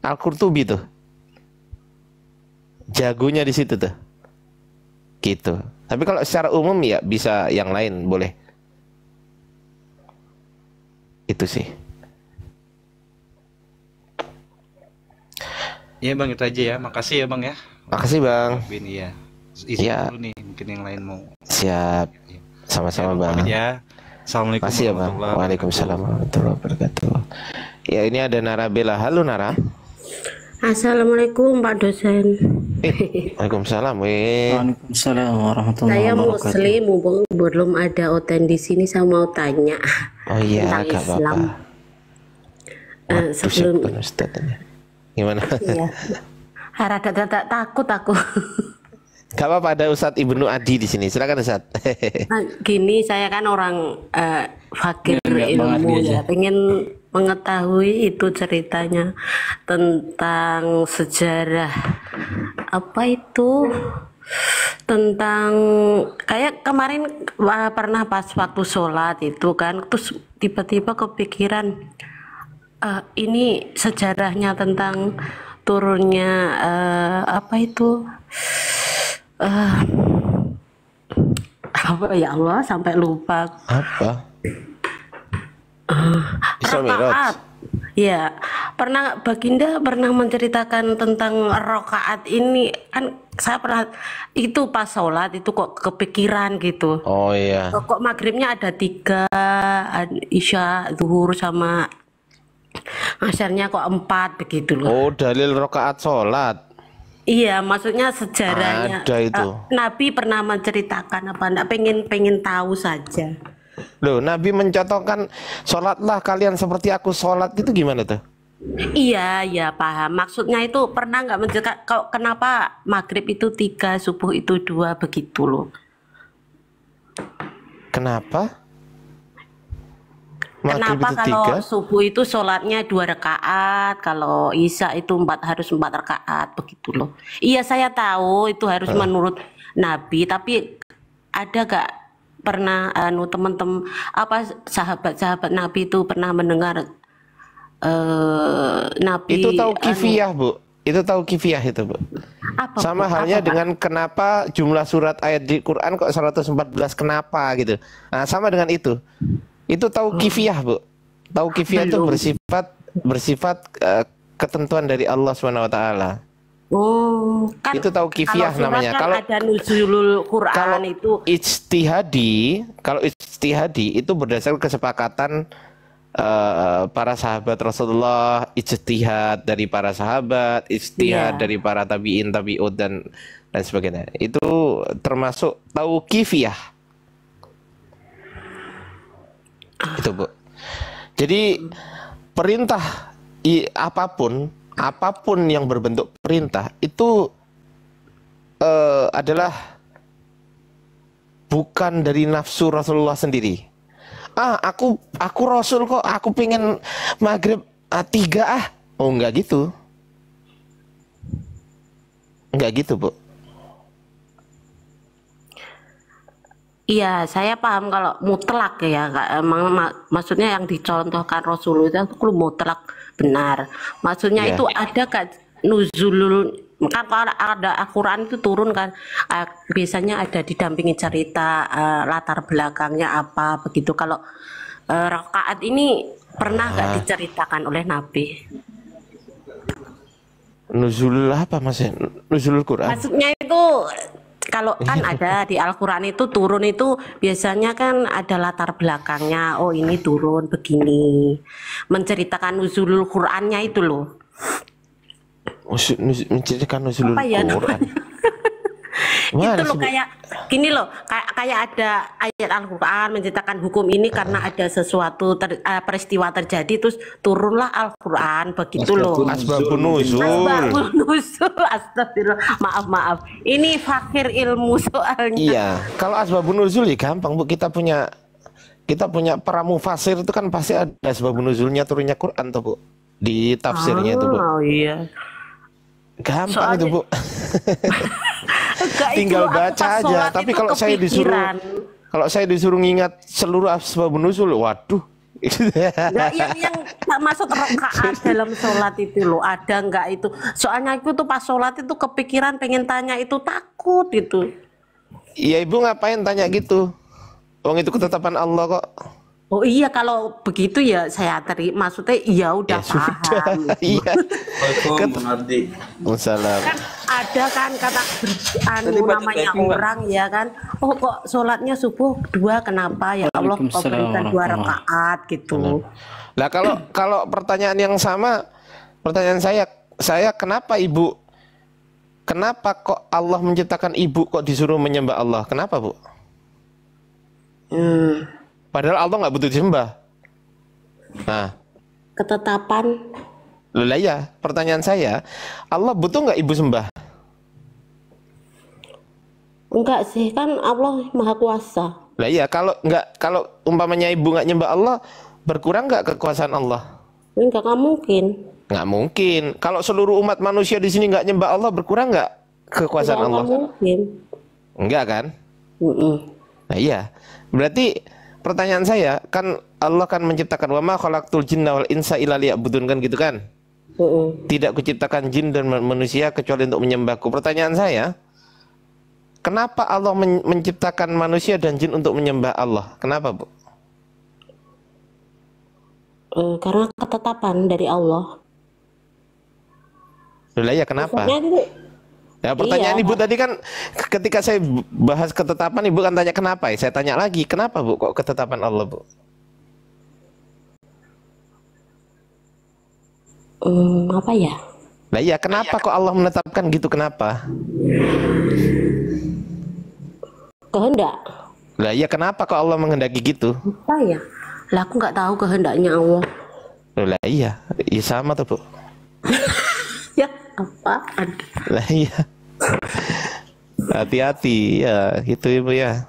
Al-Qurtubi tuh jagonya di situ tuh. Gitu. Tapi kalau secara umum ya bisa yang lain boleh. Itu sih. Iya Bang, itu aja ya. Makasih ya Bang ya. Makasih Bang. Ini ya. Izin Ya. dulu nih, mungkin yang lain mau. Siap. Sama-sama Bang. Pamit ya. Assalamualaikum Makasih ya Bang. warahmatullahi Waalaikumsalam warahmatullahi wabarakatuh. Ya ini ada Nara Bella. Halo Nara. Assalamualaikum Pak dosen. Waalaikumsalam. Waalaikumsalam warahmatullahi Saya wabarakatuh. Muslim, mumpung belum ada oten di sini, saya mau tanya Oh iya, tentang gak Islam. apa-apa. Sebelum Bukan Ustadznya. Gimana? iya, rada takut aku. Gak apa-apa, ada Ustadz Ibnu Adi di sini. Silakan Ustadz. Nah, gini, saya kan orang fakir Enggak banget ilmu dia ya, pengen mengetahui itu ceritanya tentang sejarah apa itu, tentang kayak kemarin pernah pas waktu sholat itu kan, terus tiba-tiba kepikiran ini sejarahnya tentang turunnya apa itu apa ya Allah sampai lupa. Apa? Isra Mi'raj. Rakaat. Ya, Baginda pernah menceritakan tentang rakaat ini kan, saya pernah itu pas sholat itu kok kepikiran gitu. Oh iya. Kok maghribnya ada 3, isya, zuhur sama asyarnya kok 4 begitu loh. Oh, dalil rakaat sholat. Iya, maksudnya sejarahnya. Ada itu. Nabi pernah menceritakan apa? Enggak, pengen tahu saja. Loh, Nabi mencontohkan sholatlah kalian seperti aku sholat, itu gimana tuh? Iya, ya paham. Maksudnya itu pernah nggak menceritakan kenapa maghrib itu 3, subuh itu 2 begitu loh. Kenapa? Maghrib Kenapa itu kalau 3? subuh itu sholatnya 2 rakaat, kalau isya itu harus 4 rakaat begitu loh. Iya saya tahu itu harus menurut Nabi, tapi ada gak pernah teman-teman apa sahabat-sahabat Nabi itu pernah mendengar Nabi Itu tahu kifiyah, Bu. Itu tahu kifiyah itu, Bu. apa, Sama Bu? halnya Apa, Pak? dengan kenapa jumlah surat ayat di Quran kok 114, kenapa gitu. Nah, sama dengan itu. Itu tahu kifiyah, Bu. Tahu kifiyah itu bersifat ketentuan dari Allah SWT. Oh, kan Itu tahu kifiyah kalau surat namanya. kan Kalau ada nuzulul Quran kalau itu. kalau ijtihadi itu berdasarkan kesepakatan para sahabat Rasulullah, ijtihad dari para sahabat, ijtihad Iya. dari para tabi'in, tabi'ud dan sebagainya. Itu termasuk tauqifiyah. Itu, Bu. Jadi perintah apapun yang berbentuk perintah itu adalah bukan dari nafsu Rasulullah sendiri. Aku Rasul kok, aku pengen maghrib 3 Oh, enggak gitu. Enggak gitu, Bu. Iya, saya paham kalau mutlak ya, emang maksudnya yang dicontohkan Rasulullah itu mutlak benar. Maksudnya Iya. itu ada kan nuzulul, kan kalau ada Al-Quran itu turun kan, biasanya ada didampingi cerita latar belakangnya apa begitu. Kalau rakaat ini pernah nggak diceritakan oleh Nabi? Nuzul apa maksudnya? Nuzulul Quran. Maksudnya itu kalau kan ada di Al-Quran itu turun itu biasanya kan ada latar belakangnya. Oh ini turun begini, menceritakan nuzulul Qurannya itu loh. Menceritakan nuzulul Apa ya Quran. Itu Mana loh sih, Bu? kayak gini loh, kayak ada ayat Al-Quran menceritakan hukum ini karena ada sesuatu peristiwa terjadi terus turunlah Al-Quran begitu loh. Asbabun nuzul. Asbabun nuzul, astagfirullah, maaf. Ini fakir ilmu soalnya. Iya, kalau asbabun nuzul ya gampang, Bu. Kita punya para mufasir itu kan pasti ada asbabun nuzulnya turunnya Quran tuh, Bu. Di tafsirnya itu, Bu. Oh iya. Gampang itu, Bu. Enggak, Tinggal itu aku baca pas aja. sholat Tapi itu kalau saya disuruh ngingat seluruh asbabun nuzul, waduh. Enggak, yang maksud rakaat dalam sholat itu loh, ada enggak itu? Soalnya aku tuh pas sholat itu kepikiran pengen tanya itu, takut itu. Iya, Ibu ngapain tanya gitu? Wong itu ketetapan Allah kok. Oh iya, kalau begitu ya saya terima. Maksudnya ya udah Ya sudah. paham. Iya. Wassalam. Kan ada kan kata namanya orang ya kan. Oh kok sholatnya subuh 2 kenapa ya Allah kok berikan 2 rakaat gitu. Lah kalau pertanyaan yang sama, pertanyaan saya kenapa kok Allah menciptakan ibu kok disuruh menyembah Allah? Kenapa, Bu? Padahal Allah nggak butuh disembah. Nah, Ketetapan lah ya, pertanyaan saya, Allah butuh nggak ibu sembah? enggak sih, kan Allah Maha Kuasa. Lah iya, kalau umpamanya ibu nggak nyembah Allah, berkurang nggak kekuasaan Allah? Enggak mungkin. Nggak mungkin. Kalau seluruh umat manusia di sini nggak nyembah Allah, berkurang nggak kekuasaan Allah? Enggak mungkin. Enggak kan? Mm-mm. Nah iya, berarti pertanyaan saya kan Allah kan menciptakan wa ma khalaqtul jinna wal insa illa liya'budun kan gitu kan? Tidak kuciptakan jin dan manusia kecuali untuk menyembahku. Pertanyaan saya, kenapa Allah menciptakan manusia dan jin untuk menyembah Allah? Kenapa, Bu? Karena ketetapan dari Allah. Lah ya kenapa? Maksudnya itu, Ya pertanyaan iya. Ibu tadi kan ketika saya bahas ketetapan Ibu kan tanya kenapa ya? Saya tanya lagi, kenapa, Bu, kok ketetapan Allah, Bu? Apa ya? Lah iya, kenapa kok Allah menetapkan gitu? Kenapa? Kehendak. Lah iya, kenapa kok Allah menghendaki gitu? Apa ya? Lah aku nggak tahu kehendaknya Allah. Lah iya, iya sama tuh, Bu. Ya apaan? Lah iya. Hati-hati ya, gitu Ibu ya.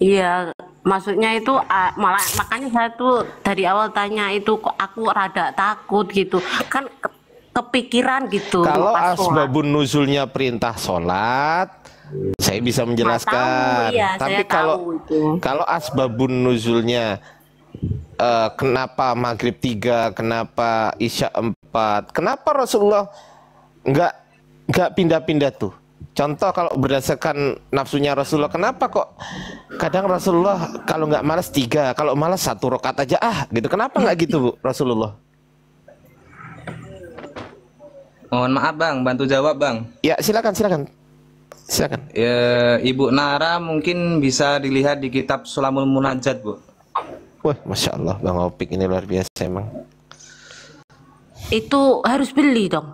Iya, maksudnya itu malah makanya saya tuh dari awal tanya itu kok aku rada takut gitu. Kan kepikiran gitu. Kalau pas sholat. asbabun nuzulnya perintah sholat, saya bisa menjelaskan. Tahu, iya, Tapi saya tahu itu. kalau asbabun nuzulnya kenapa maghrib 3, kenapa isya 4, kenapa Rasulullah nggak pindah-pindah tuh? Contoh kalau berdasarkan nafsunya Rasulullah, kenapa kok kadang Rasulullah kalau nggak malas 3, kalau malas 1 rakaat aja gitu? Kenapa nggak gitu, Bu, Rasulullah? Mohon maaf Bang, bantu jawab Bang. Ya silakan. Ya, Ibu Nara mungkin bisa dilihat di kitab Sulamul Munajat Bu. Wah, Masya Allah, Bang Opik ini luar biasa emang. Itu harus beli dong.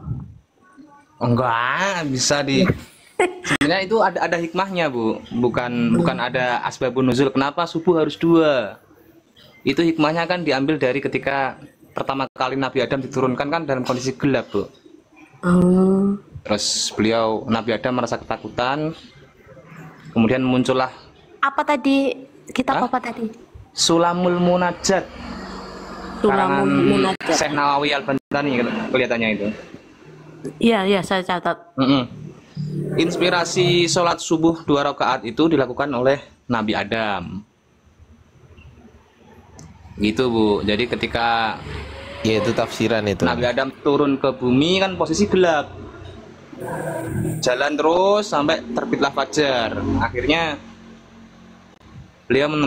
Enggak, bisa di. Sebenarnya itu ada hikmahnya Bu, bukan ada asbabun nuzul. Kenapa subuh harus 2? Itu hikmahnya kan diambil dari ketika pertama kali Nabi Adam diturunkan kan dalam kondisi gelap Bu. Terus Nabi Adam merasa ketakutan, kemudian muncullah Apa tadi? Kitab apa tadi? Sulamul Munajat, karangan Munajat. Syekh Nawawi Al-Bantani kelihatannya itu. Iya, saya catat. Inspirasi sholat subuh 2 rakaat itu dilakukan oleh Nabi Adam. Gitu Bu. Jadi ketika Ya itu tafsiran itu. Nabi Adam turun ke bumi kan posisi gelap. Jalan terus sampai terbitlah fajar. Akhirnya beliau menemukan